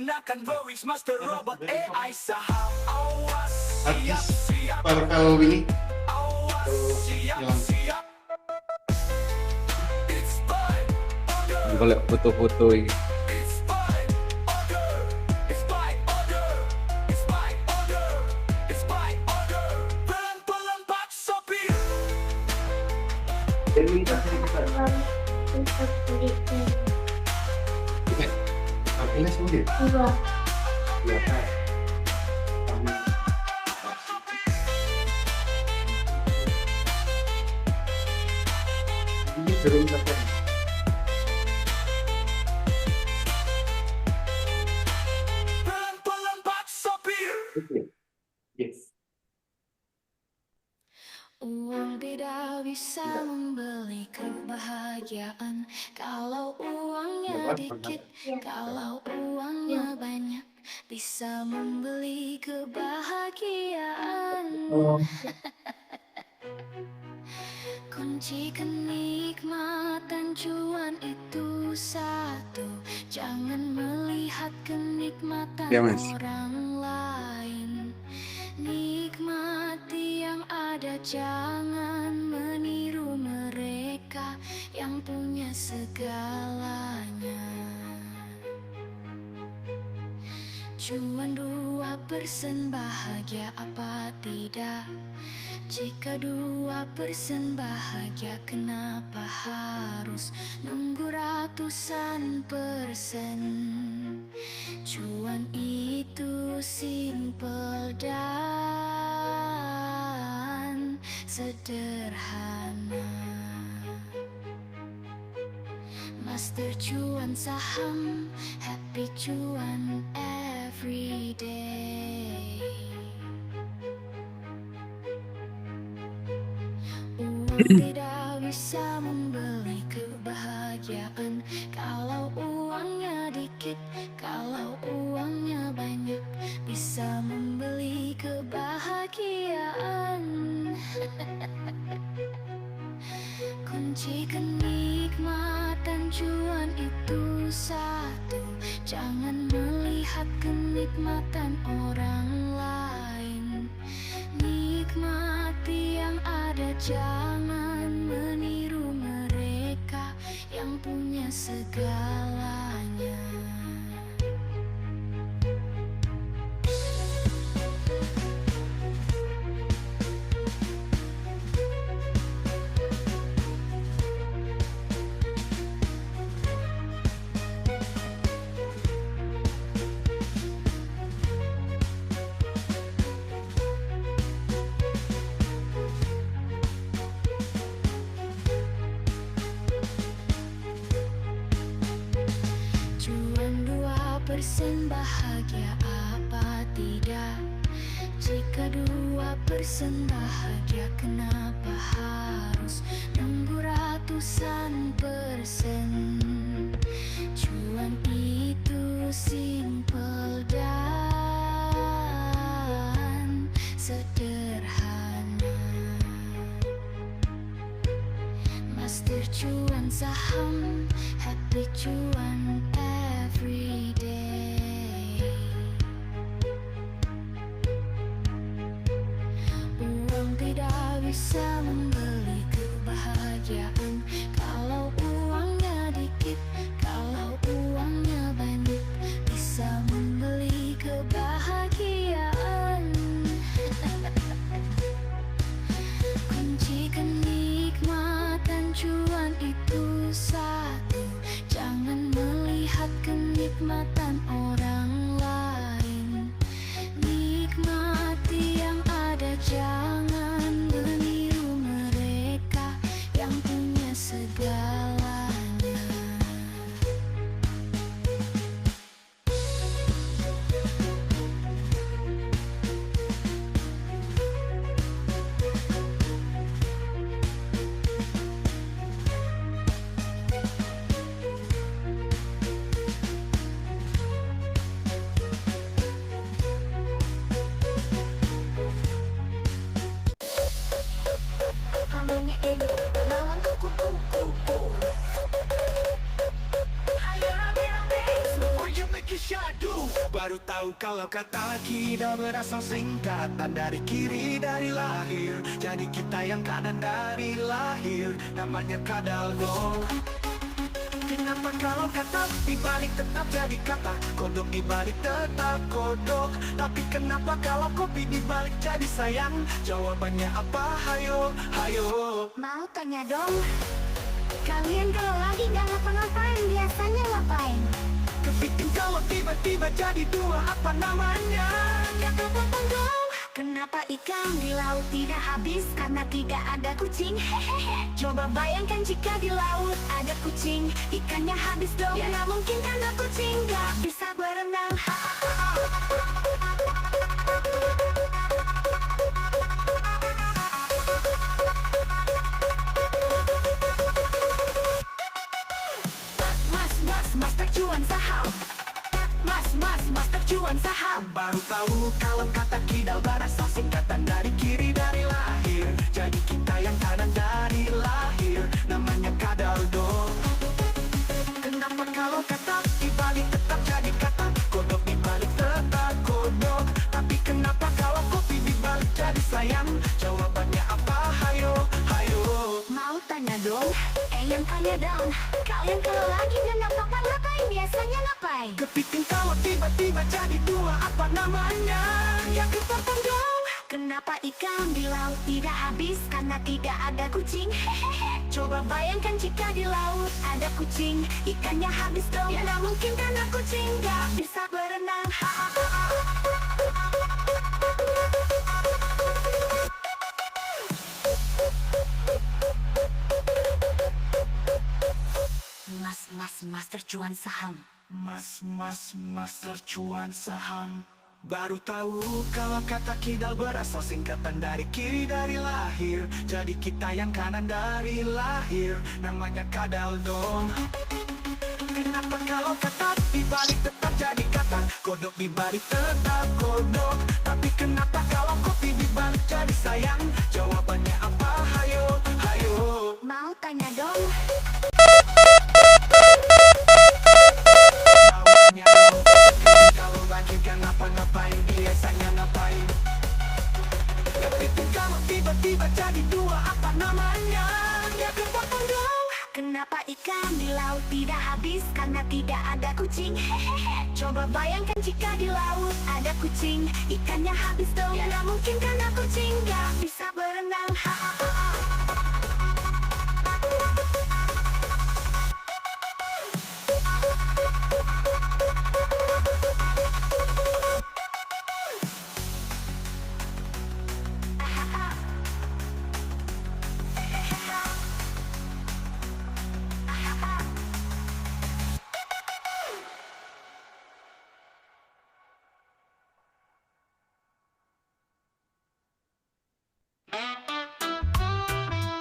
Gunakan Voice Master Robot AI saham. Awas, Artis siap-siap. Marvel Willy. Awas, siap-siap. It's by order. Kalau foto-foto ini. It's by order. It's by order. It's by order. It's by order. Pelan-pelan Pak Sopir. Ini sulit. Ini belum dapat. Pelan-pelan Pak Sopir. Yes. Uang tidak bisa membeli kebahagiaan kalau uangnya dikit, kalau uangnya banyak bisa membeli kebahagiaan. Kunci kenikmatan cuan itu satu, jangan melihat kenikmatan Ya, Mas. orang lain. Nikmati yang ada, jangan meniru mereka yang punya segalanya. Cuan 2% bahagia apa tidak? Jika 2% bahagia, kenapa harus nunggu ratusan persen? Cuan itu simple dan sederhana. Master cuan saham, happy cuan every day. Uang tidak bisa membeli kebahagiaan kalau uangnya dikit, kalau uangnya banyak bisa membeli kebahagiaan. Kunci kenikmatan cuan itu satu, jangan melihat kenikmatan orang lain. Nikmati yang ada, jangan meniru mereka yang punya segalanya. Cuan 2% bahagia apa tidak? Jika 2% bahagia, kenapa harus nunggu ratusan persen? Cuan itu simple dan sederhana. Master cuan saham, happy cuan every day. Uang tidak bisa membeli kebahagiaan kalau uangnya dikit, kalau uangnya banyak bisa membeli kebahagiaan. Kunci kenikmatan cuan itu satu, jangan melihat kenikmatan orang lain. Nikmati yang ada, jangan meniru mereka yang punya segalanya. pakai syadu. Baru tahu kalau kata kita berasal singkatan dari kiri dari lahir. Jadi kita yang kanan dari lahir, namanya kadal dong. Kenapa kalau kata dibalik tetap jadi kata, kodok dibalik tetap kodok. Tapi kenapa kalau kopi dibalik jadi sayang? Jawabannya apa? Hayo, hayo. Mau tanya dong, kalian kalau lagi gak ngapa-ngapain biasanya ngapain? Kepiting kalau tiba-tiba jadi dua, apa namanya? Ya kepotong dong. Kenapa ikan di laut tidak habis? Karena tidak ada kucing. Hehehe. Coba bayangkan jika di laut ada kucing, ikannya habis dong. Ya nggak mungkin karena kucing nggak bisa berenang. Master cuan saham. Master cuan saham. Baru tahu kalau kata kidal berasal singkatan dari kiri dari lahir. Jadi kita yang kanan dari lahir, namanya kadal dong. Kenapa kalau kata dibalik tetap jadi kata, kodok dibalik tetap kodok. Tapi kenapa kalau kopi dibalik jadi sayang? Jawabannya apa? Hayo, hayo. Mau tanya dong, yang tanya dong, kalian kalau lagi gak ngapa-ngapain biasanya ngapain? Kepiting kalau tiba-tiba jadi dua, apa namanya? Ya kepotong dong. Kenapa ikan di laut tidak habis? Karena tidak ada kucing. Hehehe. Coba bayangkan jika di laut ada kucing, ikannya habis dong. Ya nggak mungkin karena kucing nggak bisa berenang. Master cuan saham. Master cuan saham. Baru tahu kalau kata kidal berasal singkatan dari kiri dari lahir. Jadi kita yang kanan dari lahir, namanya kadal dong. Kenapa kalau kata dibalik tetap jadi kata, kodok dibalik tetap kodok. Tapi kenapa kalau kopi dibalik jadi sayang? Jawabannya apa? Hayo, hayo. Mau tanya dong, Jawabannya dong. Kalau lagi gak ngapa-ngapain biasanya ngapain? Kepiting kalau tiba-tiba jadi dua, apa namanya? Ya kepotong dong. kenapa ikan di laut tidak habis? Karena tidak ada kucing. Hehehe. Coba bayangkan jika di laut ada kucing, ikannya habis dong. Ya nggak mungkin karena kucing nggak bisa berenang.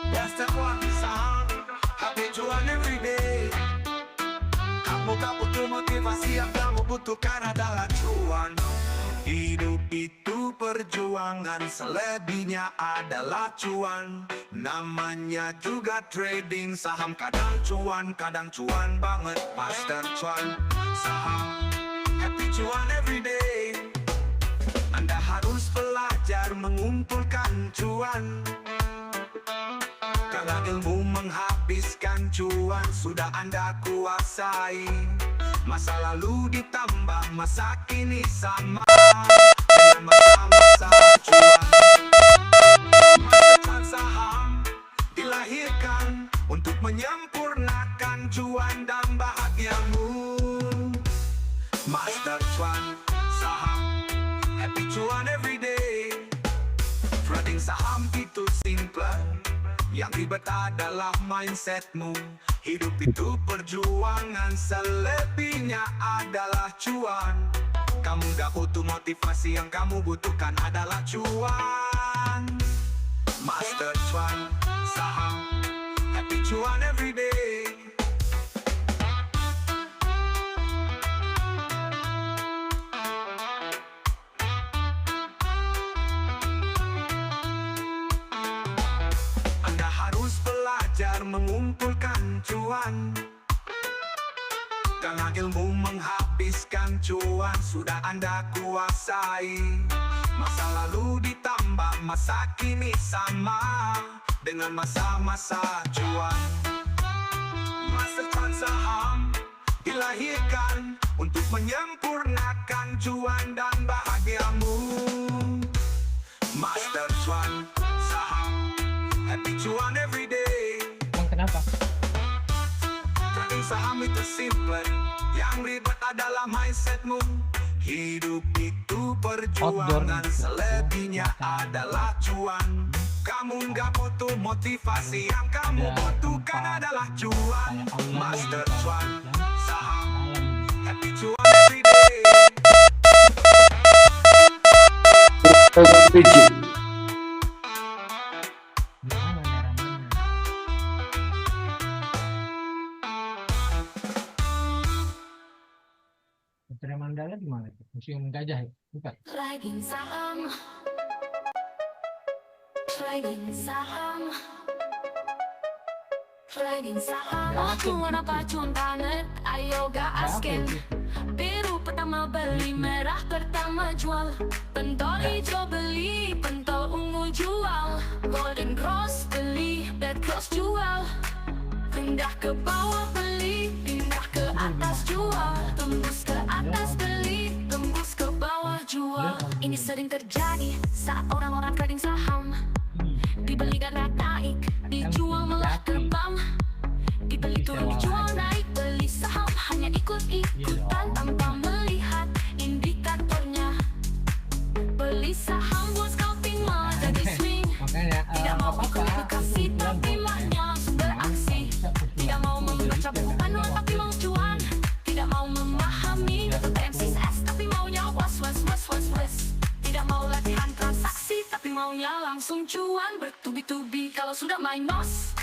That's the one sound, happy cuan every day. Kamu gak butuh motivasi, yang kamu butuhkan adalah cuan. Hidup itu perjuangan, selebihnya adalah cuan. Namanya juga trading saham, kadang cuan banget. Master cuan saham, happy cuan every day. Anda harus belajar mengumpulkan cuan. Kalau ilmu menghabiskan cuan sudah Anda kuasai. Masa lalu ditambah masa kini sama dengan masa-masa cuan. Masa saham dilahirkan untuk menyempurnakan cuan dan bahagiamu. Master cuan saham, happy cuan every day. Trading saham itu simple, yang ribet adalah mindsetmu. Hidup itu perjuangan, selebihnya adalah cuan. Kamu gak butuh motivasi, yang kamu butuhkan adalah cuan. Master cuan saham, happy cuan every day. Anda harus belajar mengumpulkan cuan. Karena ilmu menghabiskan cuan sudah Anda kuasai. Masa lalu ditambah masa kini sama dengan masa-masa cuan. Master Cuan Saham dilahirkan untuk menyempurnakan cuan dan bahagiamu. Master Cuan Saham, happy cuan everyday. Kenapa? Trading saham itu simple, yang ribet adalah mindsetmu. Hidup itu perjuangan, selebihnya adalah cuan. Kamu nggak butuh motivasi, yang kamu butuhkan adalah cuan. Master Cuan Saham, happy cuan everyday. Putri Mandala di mana? Museum Gajah ya? Bukan. Trading saham, trading saham, trading saham. Aku warna pacuan banget, ayo gaskin. Biru pertama beli, merah pertama jual. Pentol hijau beli, pentol ungu jual. Golden cross beli, red cross jual. Pindah ke bawah beli, pindah ke atas jual. Tembus ke atas beli, tembus ke bawah jual. Ini sering terjadi saat orang-orang trading saham. Dibeli dan naik, dijual malah terbang. Dibeli turun dijual naik, beli saham hanya ikut-ikutan tanpa melihat indikatornya. Beli saham buat scalping malah jadi swing. Tidak mau ikut edukasi tapi mahnya beraksi. Tidak mau membaca buku manual tapi mau cuan. Tidak mau memahami metode MCS tapi maunya was. Tidak mau latihan transaksi tapi maunya langsung cuan. Bertubi-tubi kalau sudah main nos.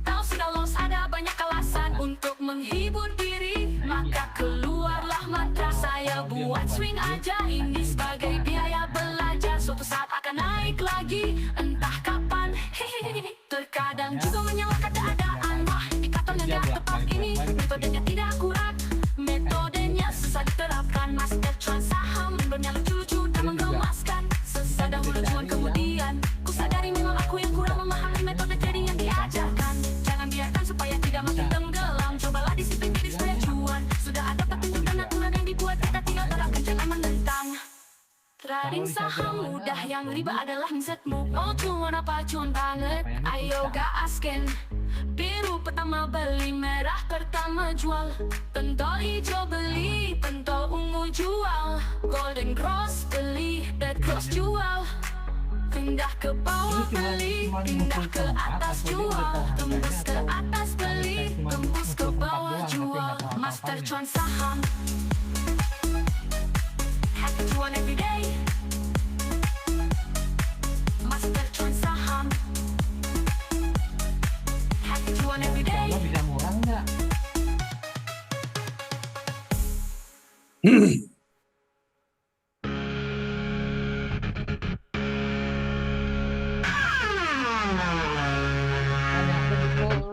Kalau sudah los ada banyak alasan untuk menghibur diri. Maka keluarlah mantra saya buat swing aja. Ini sebagai biaya belajar, suatu saat akan naik lagi. Entah kapan, hehehe. Terkadang juga menyalahkan keadaan. Wah, indikatornya gak tepat ini, metodenya tidak akurat. Metodenya susah diterapkan. Master Cuan Saham membernya lucu-lucu dan menggemaskan. Sesat dahulu cuan kemudian ku sadari memang aku yang kurang memahami metode trading yang diajarkan. Jangan biarkan supaya tidak makin tenggelam. Cobalah disiplin diri supaya cuan. Sudah ada petunjuk dan aturan yang dibuat, kita tinggal terapkan, jangan menentang. Trading saham mudah, yang riba adalah mindsetmu. Oh cuan apa cuan banget, ayo gaskin. Biru pertama beli, merah pertama jual. Pentol hijau beli, pentol ungu jual. Golden cross beli, red cross jual. Pindah ke bawah beli, pindah ke atas jual. Tembus ke atas beli, tembus ke bawah jual. Master Cuan Saham, happy cuan everyday. Master Cuan Saham, happy cuan everyday. Lo bisa murah nggak?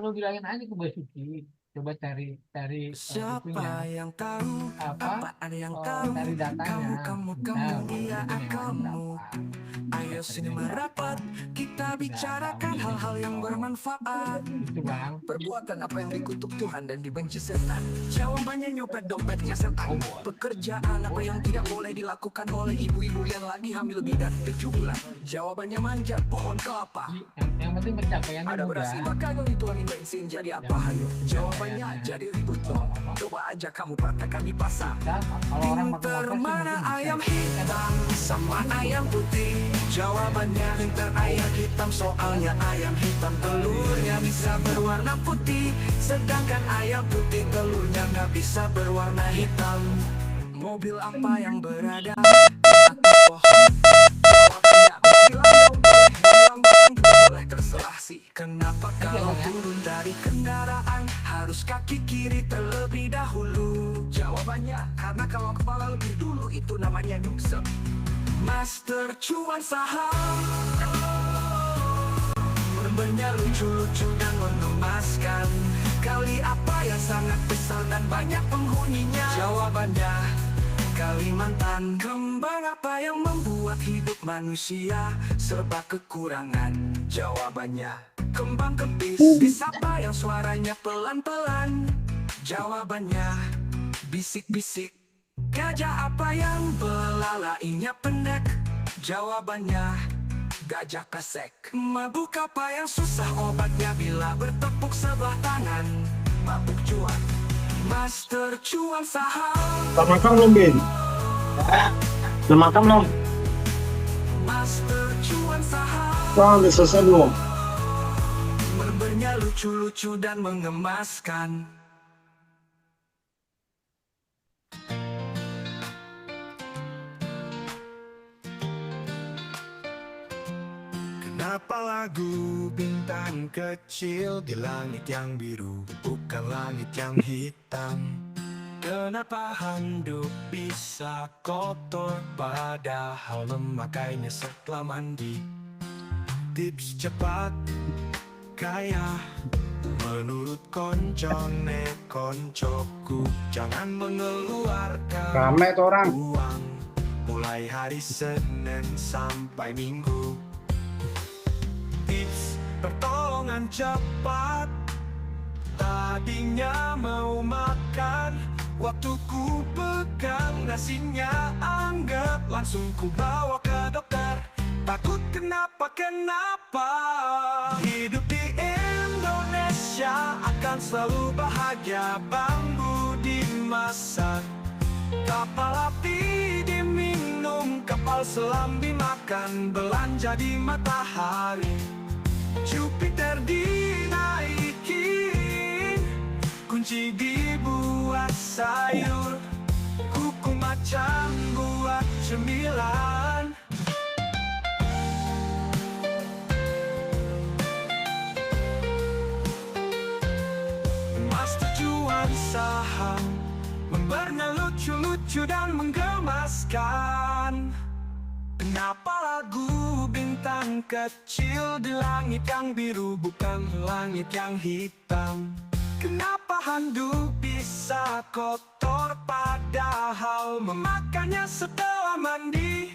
Lo bilangin aja ke Mbak Suci, coba cari Siapa yang tahu apa ada yang tahu cari datanya. kamu dia kamu. Ayo sini merapat, kita bicarakan hal-hal yang bermanfaat. Itu bang. Perbuatan apa yang dikutuk Tuhan dan dibenci setan? Jawabannya nyopet dompetnya setan. Pekerjaan apa yang tidak boleh dilakukan oleh ibu-ibu yang lagi hamil lebih dari 7 bulan? Jawabannya manjat pohon kelapa. Yang penting pencapaiannya Ada beras mudah. lima kali dituangin bensin, jadi apa hayo? Jawabannya jadi ribut dong. Coba aja kamu praktekkan di pasar. Dan kalau orang makan Pinter motor sih mana mungkin ayam bisa. hitam sama ayam putih? Jawabannya pinter ayam hitam, soalnya ayam hitam telurnya bisa berwarna putih. Sedangkan ayam putih telurnya nggak bisa berwarna hitam. Mobil apa yang berada di atas pohon? Jawabannya mobil lamborghini. Mobil lamborghini boleh terserah sih. Kenapa kalau turun dari kendaraan harus kaki kiri terlebih dahulu? Jawabannya karena kalau kepala lebih dulu itu namanya nyungsep. Master Cuan Saham, Membernya lucu-lucu dan mengemaskan. Kali apa yang sangat besar dan banyak penghuninya? Jawabannya Kalimantan. Kembang apa yang membuat hidup manusia serba kekurangan? Jawabannya kembang kempis. Disapa yang suaranya pelan-pelan? Jawabannya bisik-bisik. Gajah apa yang belalainya pendek? Jawabannya gajah kasek. Mabuk apa yang susah obatnya bila bertepuk sebelah tangan? Mabuk cuan. Master cuan saham. Tak makan belum, Bin? Udah makan belum? Master cuan saham. Wah, udah selesai belum? Membernya lucu-lucu dan mengemaskan. Kenapa lagu bintang kecil di langit yang biru, bukan langit yang hitam? Kenapa handuk bisa kotor padahal memakainya setelah mandi? Tips cepat kaya menurut koncone koncoku, jangan mengeluarkan Rame tuh orang. uang mulai hari Senin sampai Minggu. Tips pertolongan cepat, tadinya mau makan, waktu ku pegang nasinya anggap langsung ku bawa ke dokter. Takut kenapa hidup di Indonesia akan selalu bahagia. Bambu dimasak, kapal api diminum, kapal selam dimakan, belanja di matahari, Jupiter dinaikin, kunci dibuat sayur, kuku macan buat cemilan. Master cuan saham, membernya lucu-lucu dan menggemaskan. Kenapa lagu bintang kecil di langit yang biru, bukan langit yang hitam? Kenapa handuk bisa kotor padahal memakannya setelah mandi?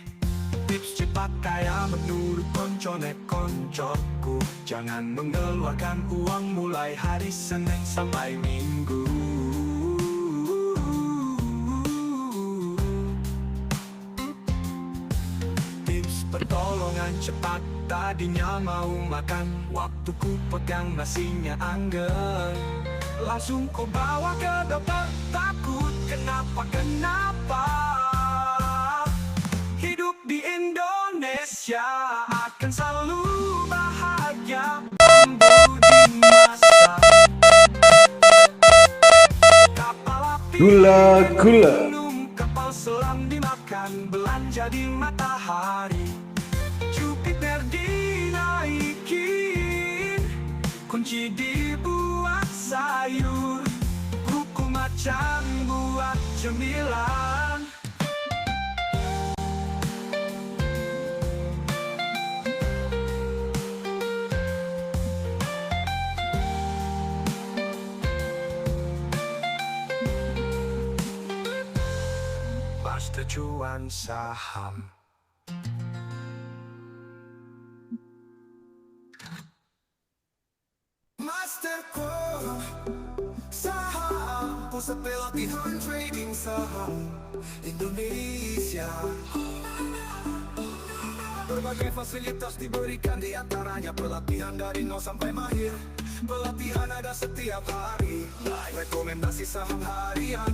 Tips cepat kaya menurut koncone koncoku, jangan mengeluarkan uang mulai hari Senin sampai Minggu. Tips pertolongan cepat, tadinya mau makan, waktu ku pegang nasinya angger, langsung kau bawa ke dokter. Takut kenapa hidup di Indonesia akan selalu bahagia. Bambu dimasak, kapal api Gula. minum, kapal selam dimakan, belanja di matahari, Jupiter dinaikin, kunci dibuat sayur, kuku macan buat cemilan. Master cuan saham. Master saham, pusat pelatihan trading saham Indonesia. Berbagai fasilitas diberikan, di antaranya pelatihan dari nol sampai mahir. Pelatihan ada setiap hari, rekomendasi saham harian,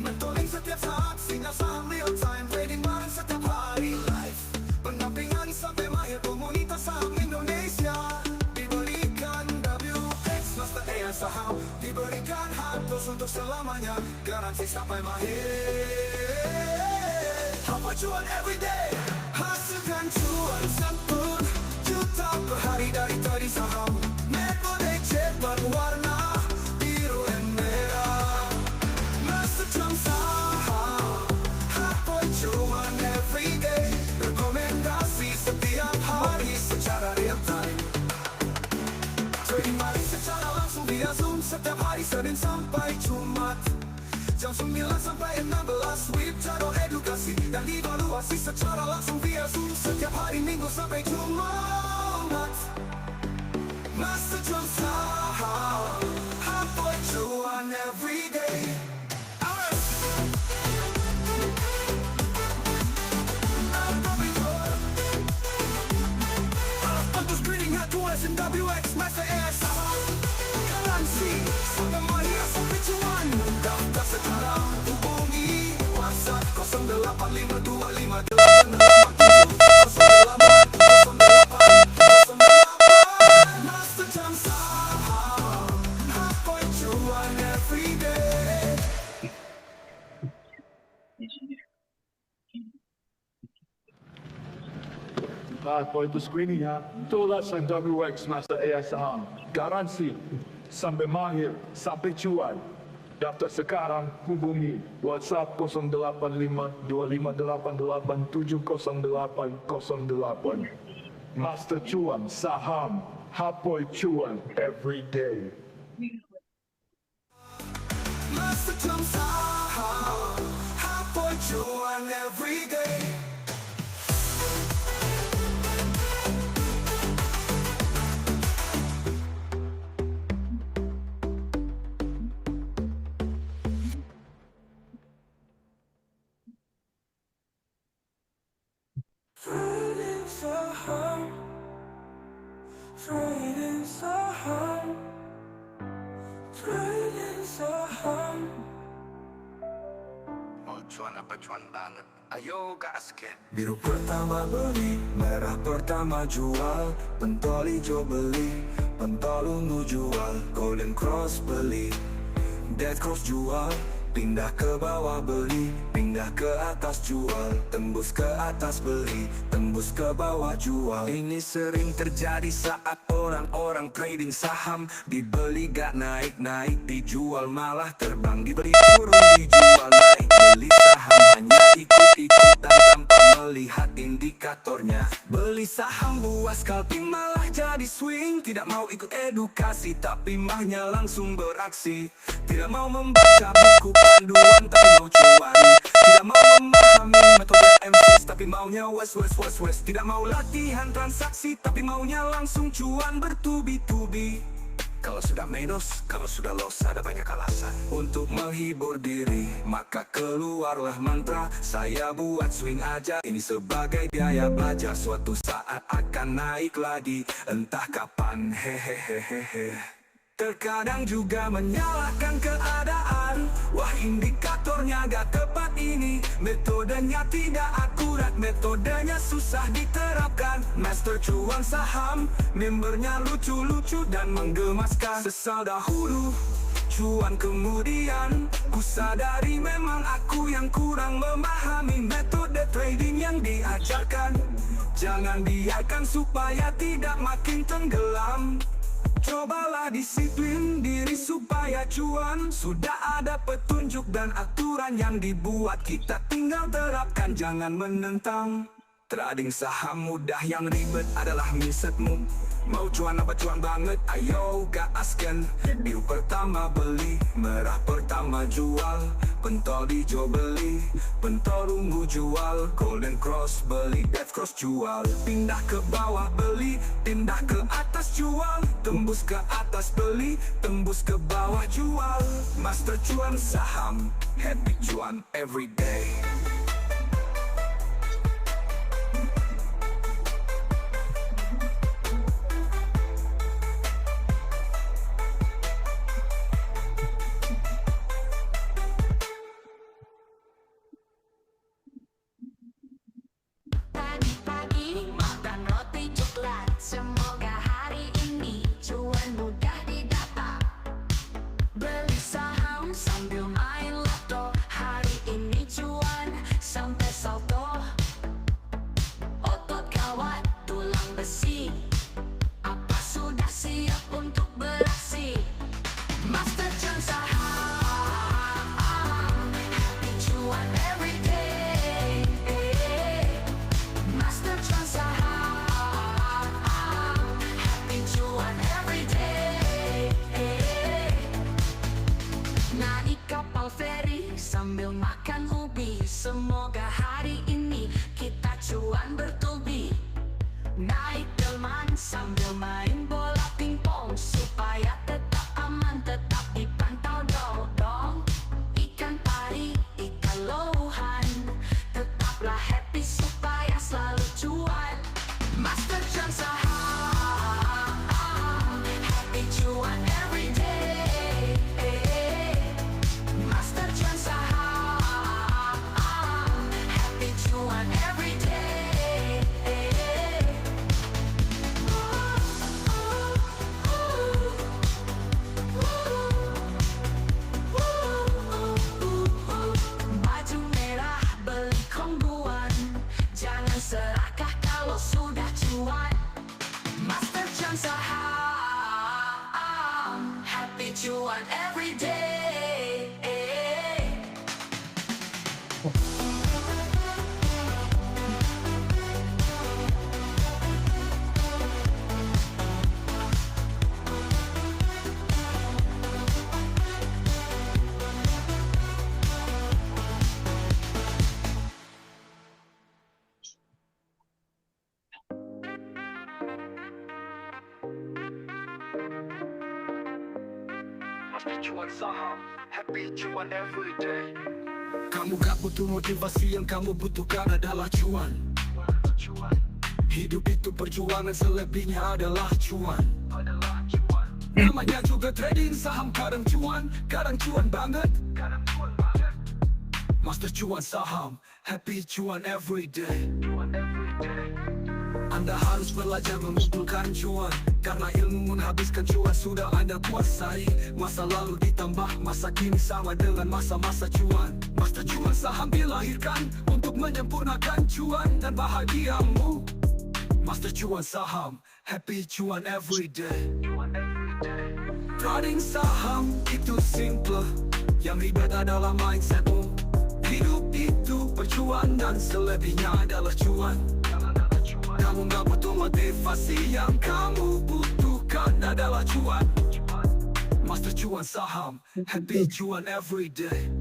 mentoring setiap saat, sinyal saham real time, trading bareng setiap hari live, pendampingan sampai mahir, komunitas saham Indonesia. Diberikan WX Master AI saham, diberikan hartos untuk selamanya, garansi sampai mahir. Apa cuan everyday, hasilkan cuan 1 juta per hari dari trading saham. Metode cepat warna biru dan merah, Master cuan saham, apa cuan everyday, rekomendasi setiap hari secara real time. via Zoom setiap hari Senin sampai Jumat jam 9 sampai 16 Wiptado edukasi dan evaluasi secara langsung via Zoom setiap hari Minggu sampai Jumat. Master Cuan Saham, Hapoi Cuan everyday. Untuk screening H2S dan WX Master AS garansi sampai mahir sampai cuan. Daftar sekarang, hubungi WhatsApp 0852580808. Master Cuan Saham, Hapoi Cuan everyday. For itu screening ya, tulas dan WX Master ASR garansi sampai mahir sampai cuan. Daftar sekarang, hubungi WhatsApp 085258870808. Master Cuan Saham, Hapoi Cuan everyday. Master Cuan Saham, Hapoi Cuan everyday. Trading saham, trading saham, trading saham. Mau cuan apa cuan banget? Ayo gasket. Biru pertama beli, merah pertama jual, pentol hijau beli, pentol ungu jual, golden cross beli, dead cross jual. Pindah ke bawah beli, pindah ke atas jual, tembus ke atas beli, tembus ke bawah jual. Ini sering terjadi saat orang-orang trading saham. Dibeli gak naik-naik, dijual malah terbang. Dibeli turun, dijual naik. Beli saham hanya ikut-ikutan tanpa melihat indikatornya. Beli saham buat scalping malah jadi swing. Tidak mau ikut edukasi tapi mahnya langsung beraksi. Tidak mau membaca buku panduan tapi mau cuan. Tidak mau memahami metode MCs tapi maunya wes. Tidak mau latihan transaksi tapi maunya langsung cuan bertubi-tubi. Kalau sudah minus, kalau sudah loss ada banyak alasan. Untuk menghibur diri maka keluarlah mantra, saya buat swing aja. Ini sebagai biaya belajar, suatu saat akan naik lagi, entah kapan hehehehe. Terkadang juga menyalahkan keadaan. Wah indikatornya gak tepat ini, metodenya tidak akurat, metodenya susah diterapkan. Master Cuan Saham, membernya lucu-lucu dan menggemaskan. Sesal dahulu, cuan kemudian, ku sadari memang aku yang kurang memahami metode trading yang diajarkan. Jangan biarkan supaya tidak makin tenggelam. Cobalah disiplin diri supaya cuan. Sudah ada petunjuk dan aturan yang dibuat, kita tinggal terapkan, jangan menentang. Trading saham mudah, yang ribet adalah mindsetmu. Mau cuan apa cuan banget, ayo gaskan. Biru pertama beli, merah pertama jual, pentol hijau beli, pentol ungu jual, golden cross beli, death cross jual. Pindah ke bawah beli, pindah ke atas jual, tembus ke atas beli, tembus ke bawah jual. Master Cuan Saham, happy cuan everyday. Pagi-pagi makan roti coklat, semoga hari ini cuan mudah didapat. Beli saham sambil main loto, hari ini cuan sampai salto. Otot kawat tulang besi, apa sudah siap untuk beraksi? Master Cuan Saham, happy cuan everyday. Master Cuan Saham, happy cuan everyday. cuan every day. Cuan saham, happy cuan every day. Kamu gak butuh motivasi, yang kamu butuhkan adalah cuan. Hidup itu perjuangan, selebihnya adalah cuan. Namanya juga trading saham, kadang cuan banget. Master cuan saham, happy cuan every day. Anda harus belajar mengumpulkan cuan, karena ilmu menghabiskan cuan sudah Anda kuasai. Masa lalu ditambah masa kini sama dengan masa-masa cuan. Master cuan saham dilahirkan untuk menyempurnakan cuan dan bahagiamu. Master cuan saham, happy cuan every day. Trading saham itu simple, yang ribet adalah mindsetmu. Hidup itu percuan dan selebihnya adalah cuan. Kamu gak butuh motivasi, yang kamu butuhkan adalah cuan. Master cuan saham, happy cuan every day.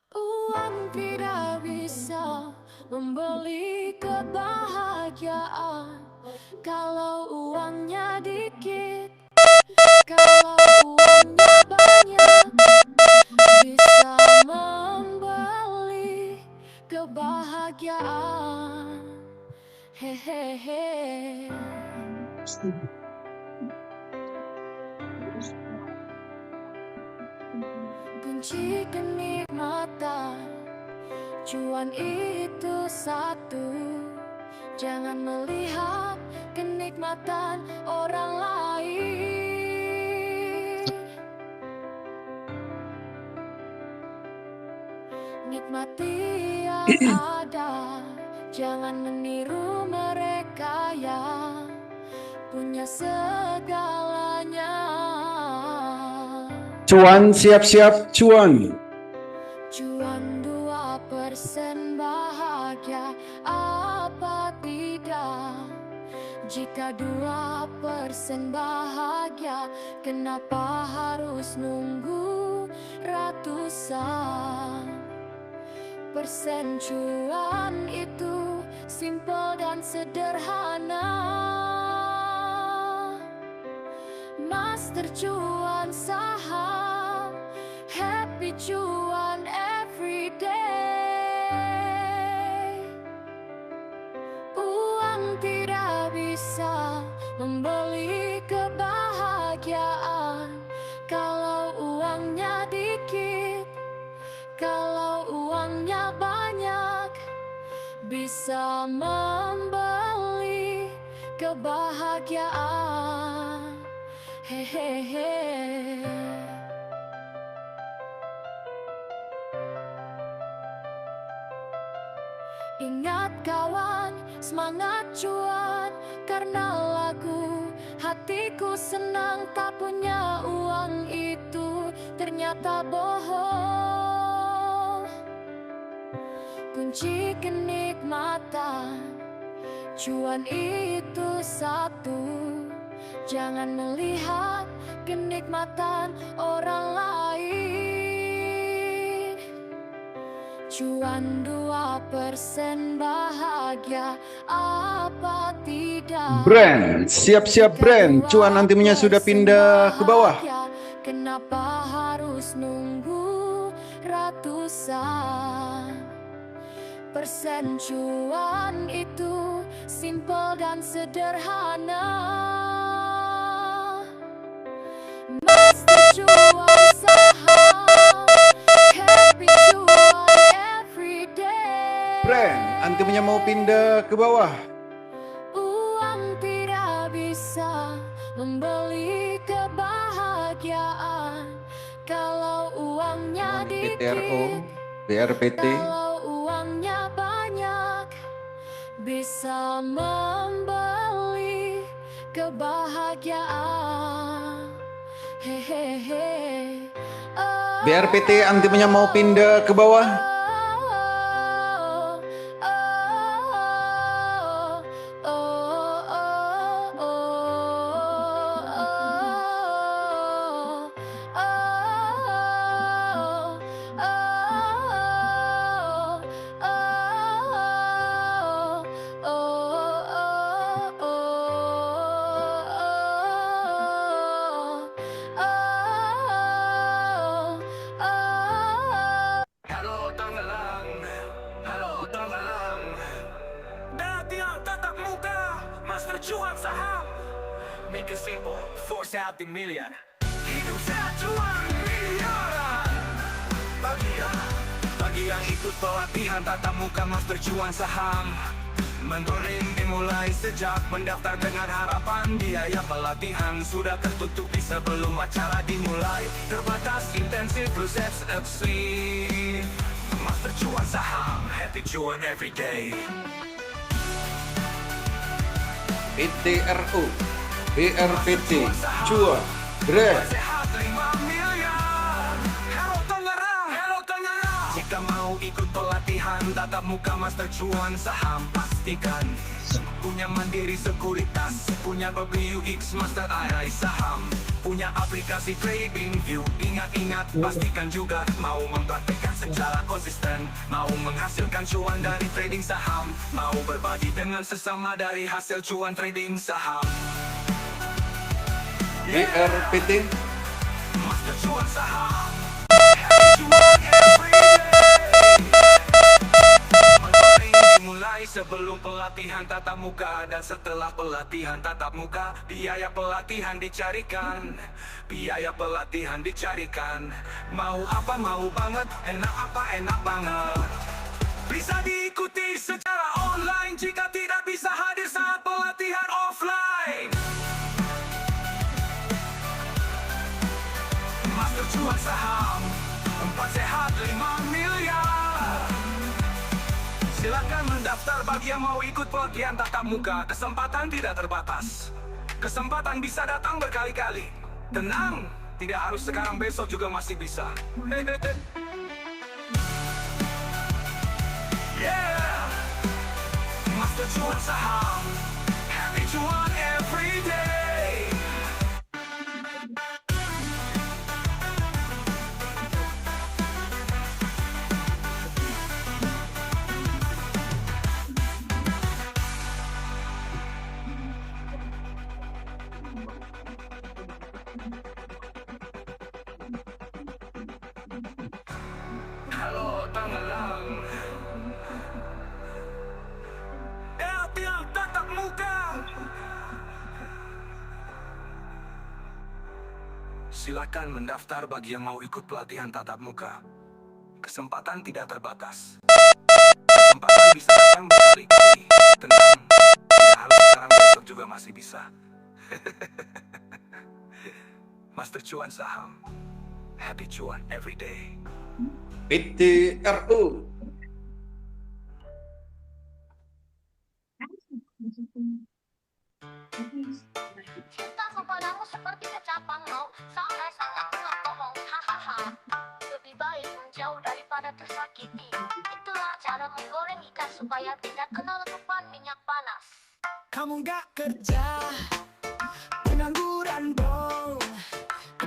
Uang tidak bisa membeli kebahagiaan kalau uangnya dikit. Kalau uangnya banyak, bisa membeli kebahagiaan. Hehehe. Kunci kenikmatan cuan itu satu, jangan melihat kenikmatan orang lain. Nikmati yang ada, jangan meniru mereka yang punya segalanya. Cuan siap-siap cuan. Cuan 2% bahagia apa tidak? Jika 2% bahagia, kenapa harus nunggu ratusan persen? Cuan itu simple dan sederhana. Master cuan saham, happy cuan every day. Uang tidak bisa membeli kebahagiaan kalau uangnya dikit. Kalau uangnya banyak, bisa membeli kebahagiaan. Hehehe. Ingat kawan, semangat cuan, karena lagu hatiku senang. Tak punya uang itu ternyata bohong. Kunci kenikmatan cuan itu satu, jangan melihat kenikmatan orang lain. Cuan 2% bahagia apa tidak? Brand, siap-siap brand. Cuan nantinya sudah pindah ke bawah. Kenapa harus nunggu ratusan persen? Cuan itu simple dan sederhana. Master cuan saham, happy cuan every day. Brand, antimnya mau pindah ke bawah. Uang tidak bisa membeli kebahagiaan kalau uangnya PTRO, dikit. BRPT, Kalau uangnya banyak bisa membeli kebahagiaan. Hehehe. BRPT antimnya mau pindah ke bawah. Halo Tangerang, halo Tangerang. Dagang tatap muka, master cuan saham. Make it simple, force out the million. Hidup sehat cuan miliaran. Bagi yang ikut pelatihan tatap muka master cuan saham. Mentoring dimulai sejak mendaftar dengan harapan biaya pelatihan sudah tertutupi sebelum acara dimulai. Terbatas intensif plus eksklusif. Master cuan saham, happy cuan every day. PTRO, BRPT, Cuan, Brand. Sehat 5 miliar. Halo Tangerang, halo Tangerang. Jika mau ikut pelatihan tatap muka master cuan saham, pastikan punya Mandiri Sekuritas, punya UX Master AI Saham, punya aplikasi Trading View. Ingat-ingat, pastikan juga mau mempraktekkan secara konsisten, mau menghasilkan cuan dari trading saham, mau berbagi dengan sesama dari hasil cuan trading saham. BRPT, Master cuan saham, happy cuan every day. Mentoring dimulai sebelum pelatihan tatap muka dan setelah pelatihan tatap muka. Biaya pelatihan dicarikan, biaya pelatihan dicarikan. Mau apa mau banget, enak apa enak banget. Bisa diikuti secara online jika tidak bisa hadir saat pelatihan offline. Master cuan saham, 4 sehat 5 miliar. Silakan mendaftar bagi yang mau ikut pelatihan tatap muka. Kesempatan tidak terbatas. Kesempatan bisa datang berkali-kali. Tenang, tidak harus sekarang, besok juga masih bisa. Yeah, Master cuan saham, happy cuan every day. Halo Tangerang, LTL tatap muka. Silakan mendaftar bagi yang mau ikut pelatihan tatap muka. Kesempatan tidak terbatas. Kesempatan bisa datang berkali-kali. Tenang, tidak harus sekarang, besok juga masih bisa. Master cuan saham, happy cuan every day. PTRO, Cinta kepadamu seperti kecapan mau sampai sangat bohong. Hahaha. Lebih baik menjauh daripada tersakiti. Itulah cara menggoreng ikan supaya tidak kena letupan minyak panas. Kamu gak kerja, pengangguran bro.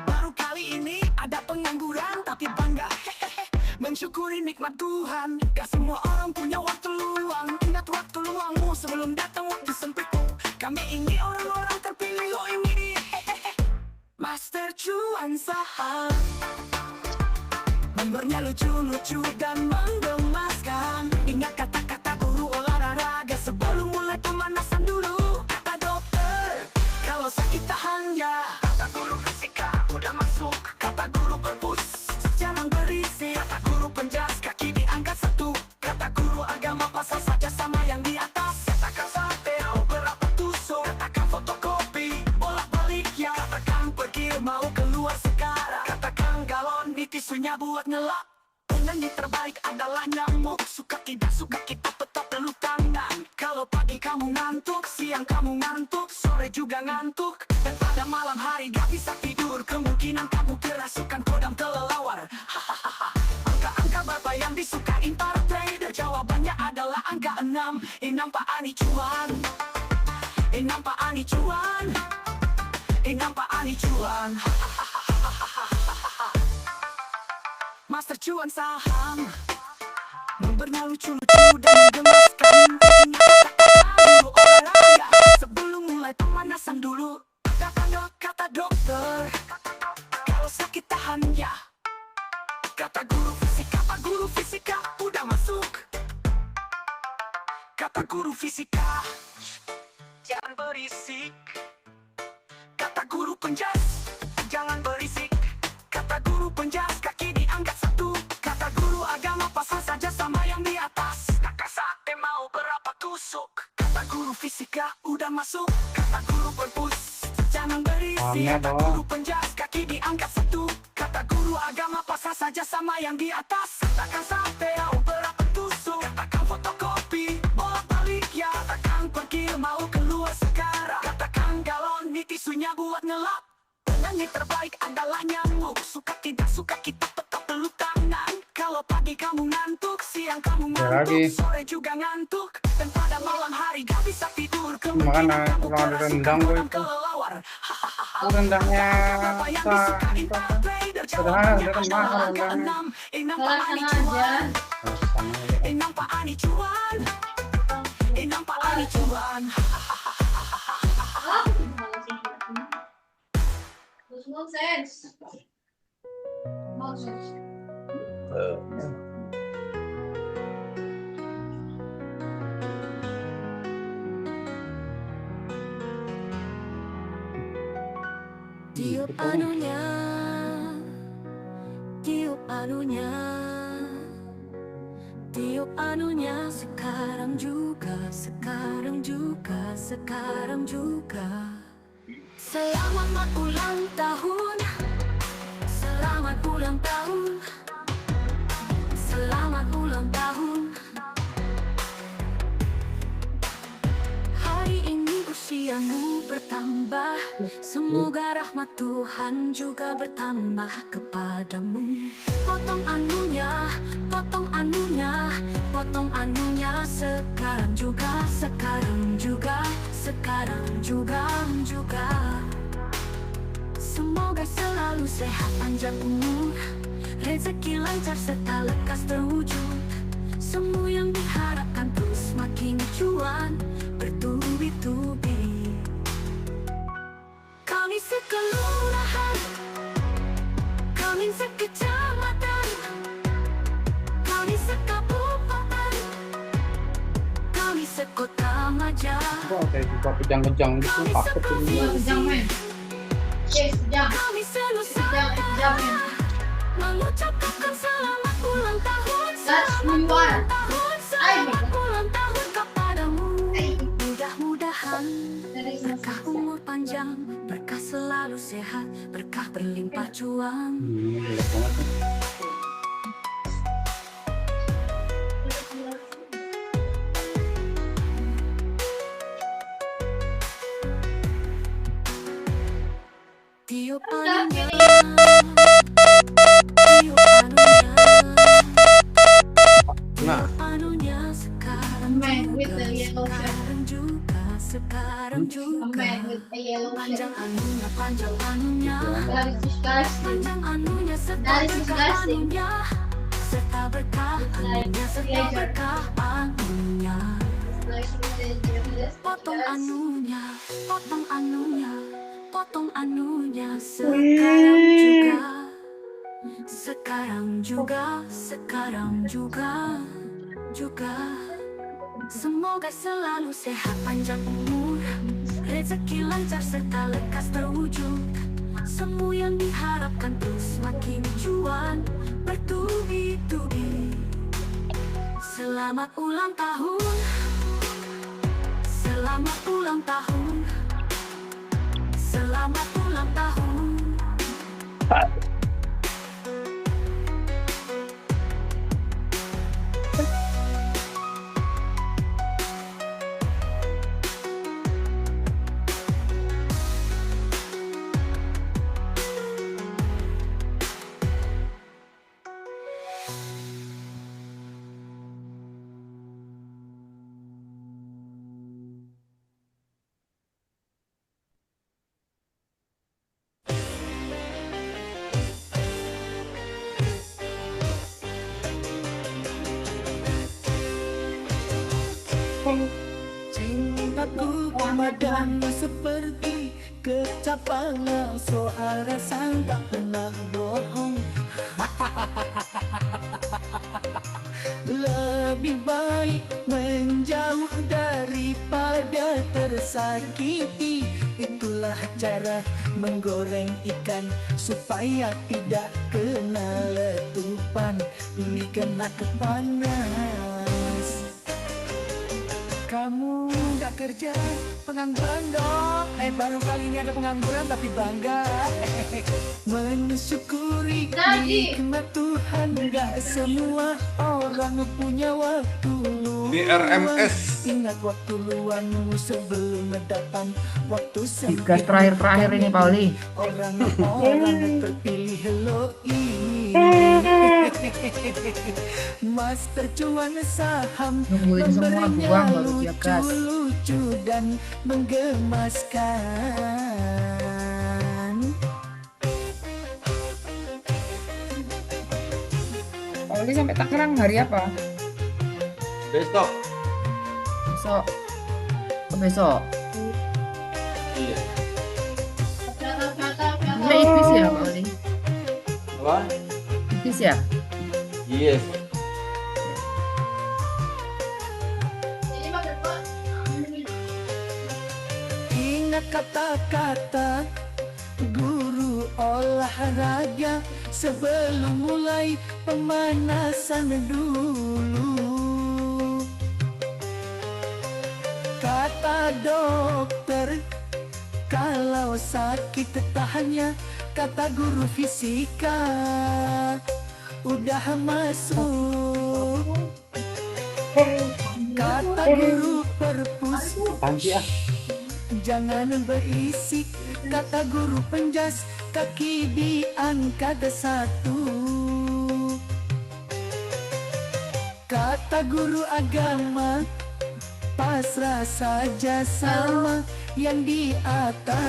Baru kali ini ada pengangguran tapi bangga. Hehehe. Mensyukuri nikmat Tuhan. Gak semua orang punya waktu luang. Ingat waktu luangmu sebelum datang waktu sempitmu. Kami ini orang-orang terpilih, lo ini. Hehehe. Master cuan saham. Membernya lucu-lucu dan menggemaskan. Ingat kata-kata guru olahraga sebelum mulai pemanasan dulu. Kata dokter, kalau sakit tahan ya. Kata guru fisika udah masuk. Kata guru perpus, jangan berisik. Kata guru penjas, kaki diangkat 1. Kata guru agama tisunya buat ngelap. Penyanyi terbaik adalah nyamuk. Suka tidak suka kita tetap peluk tangan. Kalau pagi kamu ngantuk, siang kamu ngantuk, sore juga ngantuk, dan pada malam hari gak bisa tidur, kemungkinan kamu kerasukan kodam kelelawar. Hahaha. Angka-angka berapa yang disukain para trader? Jawabannya adalah angka 6. Nampak ani cuan, nampak ani cuan, nampak ani cuan. Master cuan saham membernya lucu-lucu dan menggemaskan. Ingat kata dulu olahraga sebelum mulai pemanasan dulu. Kata dokter, kalau sakit tahan ya. Kata guru fisika udah masuk. Kata guru fisika, jangan berisik. Kata guru penjas, jangan berisik. Kata guru penjas, kaki diangkat 1. Kata guru agama, pasang saja sama yang di atas. Kakak sate mau berapa tusuk. Kata guru fisika udah masuk. Kata guru perpus, jangan berisik. Kata guru penjas, kaki diangkat 1. Kata guru agama, pasang saja sama yang di atas. Katakan sate mau berapa tusuk. Katakan fotokopi bolak-balik ya. Katakan pergi mau keluar sekarang. Katakan galon ini tisunya buat ngelap. Penyanyi terbaik adalah nyamuk. Suka tidak suka kita tetap peluk tangan. Kalau pagi kamu ngantuk, siang kamu ngantuk, sore juga ngantuk, dan pada malam hari gak bisa tidur, kemungkinan kamu kerasukan kodam kelelawar. Rendangnya sederhana, udah mahal rendangnya. Nampak ani cuan, nampak ani cuan, nampak ani cuan. Nonsense. Nonsense. Tiup anunya, tiup anunya, tiup anunya, sekarang juga, sekarang juga, sekarang juga. Selamat ulang tahun, selamat ulang tahun, selamat ulang tahun. Hari ini usiamu bertambah, semoga rahmat Tuhan juga bertambah kepadamu. Potong anunya, potong anunya, potong anunya, sekarang juga, sekarang juga, sekarang juga, juga. Semoga selalu sehat panjang umur, rezeki lancar serta lekas terwujud. Semua yang diharapkan terus makin cuan, bertubi-tubi. Kami sekelurahan, kami sekecamatan, kami sekabupaten, kami sekota Maja. Wah, kayak juga kejang-kejang gitu, takut ini. Kami senusantara mengucapkan selamat ulang tahun, selamat ulang tahun, selamat ulang tahun kepadamu. Mudah-mudahan berkah umur panjang, berkah selalu sehat, berkah berlimpah cuan. Tiup anunya, tiup anunya, tiup anunya, sekarang juga, sekarang juga, panjang anunya, panjang anunya, panjang anunya, serta berkah anunya, serta berkah anunya, serta berkah anunya. Potong anunya, potong anunya, potong anunya, sekarang juga, sekarang juga, sekarang juga, juga. Semoga selalu sehat panjang umur, rezeki lancar serta lekas terwujud. Semua yang diharapkan terus makin cuan, bertubi-tubi. Selamat ulang tahun, selamat ulang tahun, selamat ulang tahun. Cintaku padamu seperti kecapangan, soal rasa tak pernah bohong. Lebih baik menjauh daripada tersakiti. Itulah cara menggoreng ikan supaya tidak kena letupan. Ini kena kepanas. Kamu gak kerja, pengangguran dong. Baru kali ini ada pengangguran tapi bangga. Mensyukuri nikmat Tuhan, gak semua orang punya waktu luang. Di RMS. Ingat waktu luangmu sebelum datang waktu sempit. Gas terakhir ini Pauli. Orang-orang terpilih lo ini. Master cuan saham Nungguin semua buang baru siap gas. lucu dan menggemaskan. Pauli sampai Tangerang hari apa? Besok. Besok. Besok. Iya. Ini Ibis ya Pauli? Apa? Ibis ya? Yes. Ingat kata-kata guru olahraga sebelum mulai pemanasan dulu. Kata dokter, kalau sakit tahannya, kata guru fisika, udah masuk. Kata guru perpus, jangan berisik. Kata guru penjas, kaki diangkat 1. Kata guru agama, pasrah saja sama yang di atas.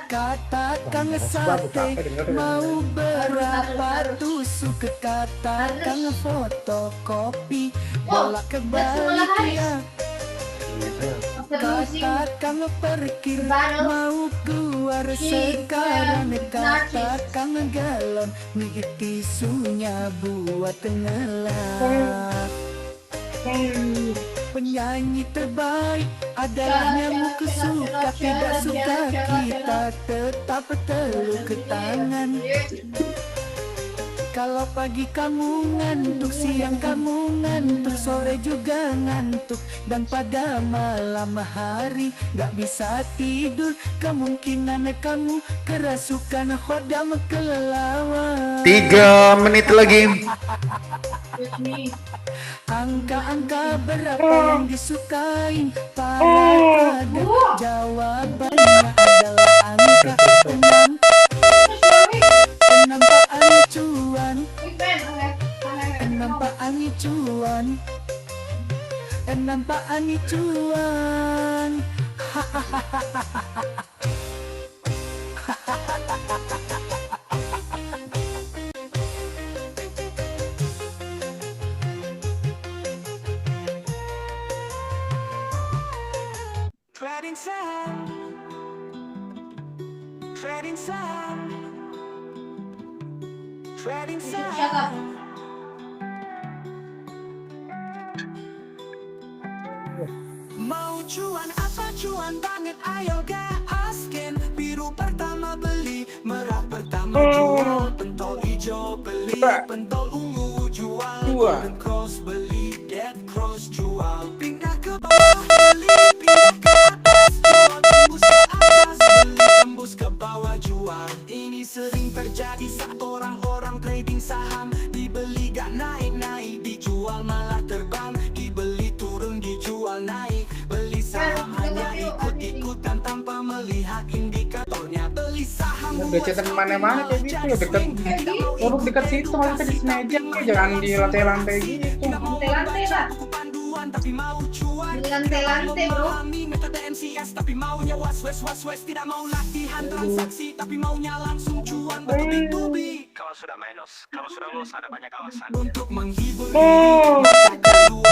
Kata Kang Sate, mau berapa tusuk? Kata Kang fotokopi, bolak-balik ya. Kata Kang parkir, mau keluar sekarang. Kata Kang galon, nih tisunya buat ngelap. Penyanyi terbaik adalah nyamuk suka tidak suka kita tetap peluk ke tangan. Kalau pagi kamu ngantuk, siang kamu ngantuk, sore juga ngantuk, dan pada malam hari gak bisa tidur, kemungkinan kamu kerasukan khodam kelelawar. 3 menit lagi. Angka-angka berapa yang disukai para jawabannya adalah angka 6. 6 Pak cuan, 6 Pak cuan, 6 Pak cuan. Trading sand, trading sand, trading sand. Mau cuan apa cuan banget, ayo gaskin. Biru pertama beli, merah pertama jual, pentol hijau beli, pentol ungu jual, golden cross beli, dead cross jual. Pindah ke bawah beli, pindah ke atas jual, tembus ke atas beli, tembus ke bawah jual. Ini sering terjadi saat orang-orang trading saham. Dibeli gak naik-naik, dijual malah terbang. Dibeli turun, dijual naik. Beli saham hanya ikut-ikutan tanpa melihat indikatornya. Beli saham Becetan mana-mana kayak gitu ya, dekat urut dekat situ harusnya di meja, jangan di lantai-lantai gitu. Lantai-lantai lah. tapi mau cuan. Lantai-lantai bro. Memahami metode MCS tapi maunya was-was. Tidak mau latihan transaksi tapi maunya langsung cuan. B2B. Kalau sudah minus, kalau sudah loss ada banyak alasan. Untuk menghibur diri,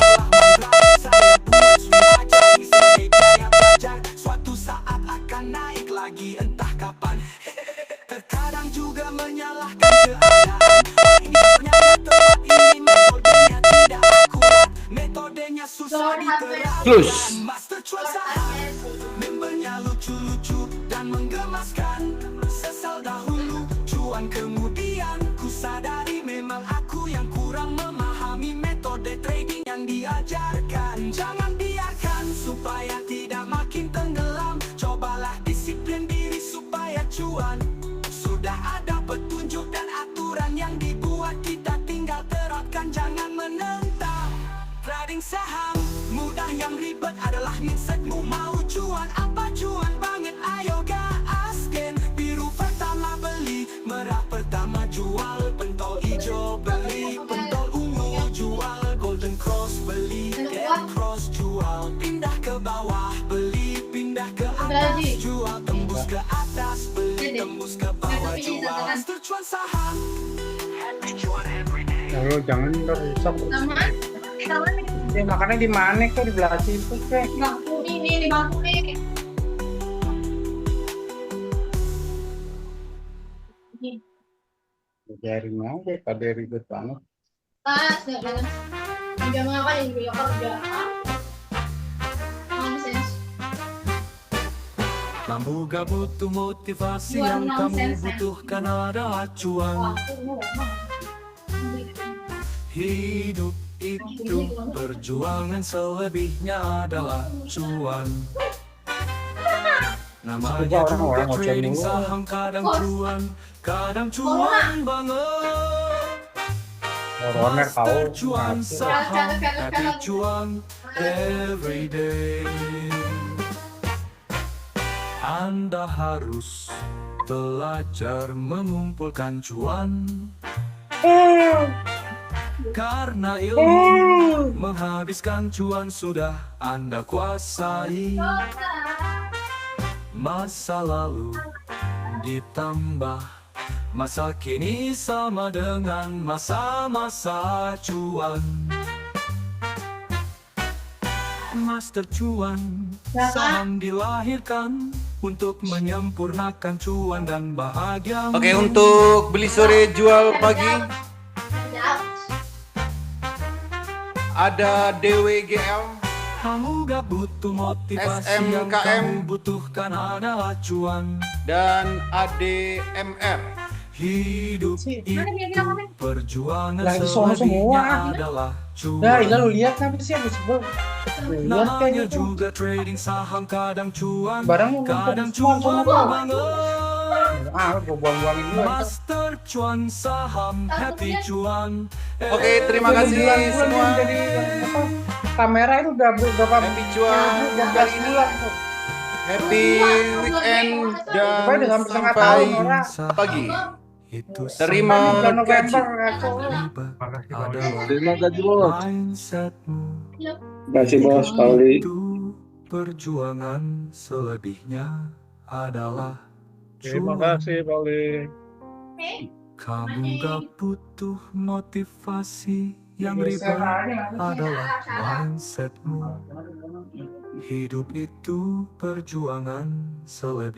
Plus. Master Cuan Saham, membernya lucu-lucu dan menggemaskan. Sesal dahulu, cuan kemudian ku sadari memang aku yang kurang memahami metode trading yang diajarkan. Jangan biarkan supaya tidak makin tenggelam. Cobalah disiplin diri supaya cuan. Sudah ada petunjuk dan aturan yang dibuat, kita tinggal terapkan, jangan menentang. Trading saham mudah, yang ribet adalah mindsetmu. Mau cuan apa cuan banget, ayo gasken. Biru pertama beli, merah pertama jual, pentol hijau beli, pentol ungu jual, golden cross beli, get cross jual, pindah ke bawah beli, pindah ke atas jual, tembus ke atas beli, tembus ke bawah jual. Master Cuan Saham, happy cuan every day. Ya lo jangan rusak. Ya makannya di mana kok, di belah situ kek. Bangku ini, di bangku nih. Biarin aja, pada ribet banget. Pas, jangan makan ini juga kerja. Nonsense. Kamu gak butuh motivasi, yang kamu butuhkan adalah cuan. Hidup itu perjuangan, selebihnya adalah cuan. Namanya juga trading saham, kadang cuan banget. Master Cuan Saham, happy cuan every day. Anda harus belajar mengumpulkan cuan, karena ilmu menghabiskan cuan sudah Anda kuasai. Masa lalu ditambah masa kini sama dengan masa-masa cuan. Master Cuan Saham dilahirkan untuk menyempurnakan cuan dan bahagia. Oke, untuk beli sore jual pagi ada DWGL, Kamu gak butuh motivasi, yang SMKM, kamu butuhkan adalah cuan. dan ADMR. Hidup itu perjuangan, Lagi sono selebihnya semua. adalah Nah, cuan. lu lihat kan sih habis sebel. Lihat Namanya kayak gitu. juga trading saham, kadang cuan, Barang kadang semua cuan banget. Gua buang-buangin dulu. Master Cuan Saham, happy cuan. Oke, terima kasih semua. Jadi apa? Kamera itu udah berapa? Happy cuan kali ini. Happy weekend dan Pokoknya udah sampai setengah sampai tahun, Ora. pagi. Itu Terima Bulan gaji. November ngaco. adalah Terima kasih bos. mindsetmu. Terima kasih bos Pauli. Itu perjuangan, selebihnya adalah Terima cuan. kasih Pauli. Kamu gak butuh motivasi, yang ribet adalah mindsetmu. Hidup itu perjuangan, selebihnya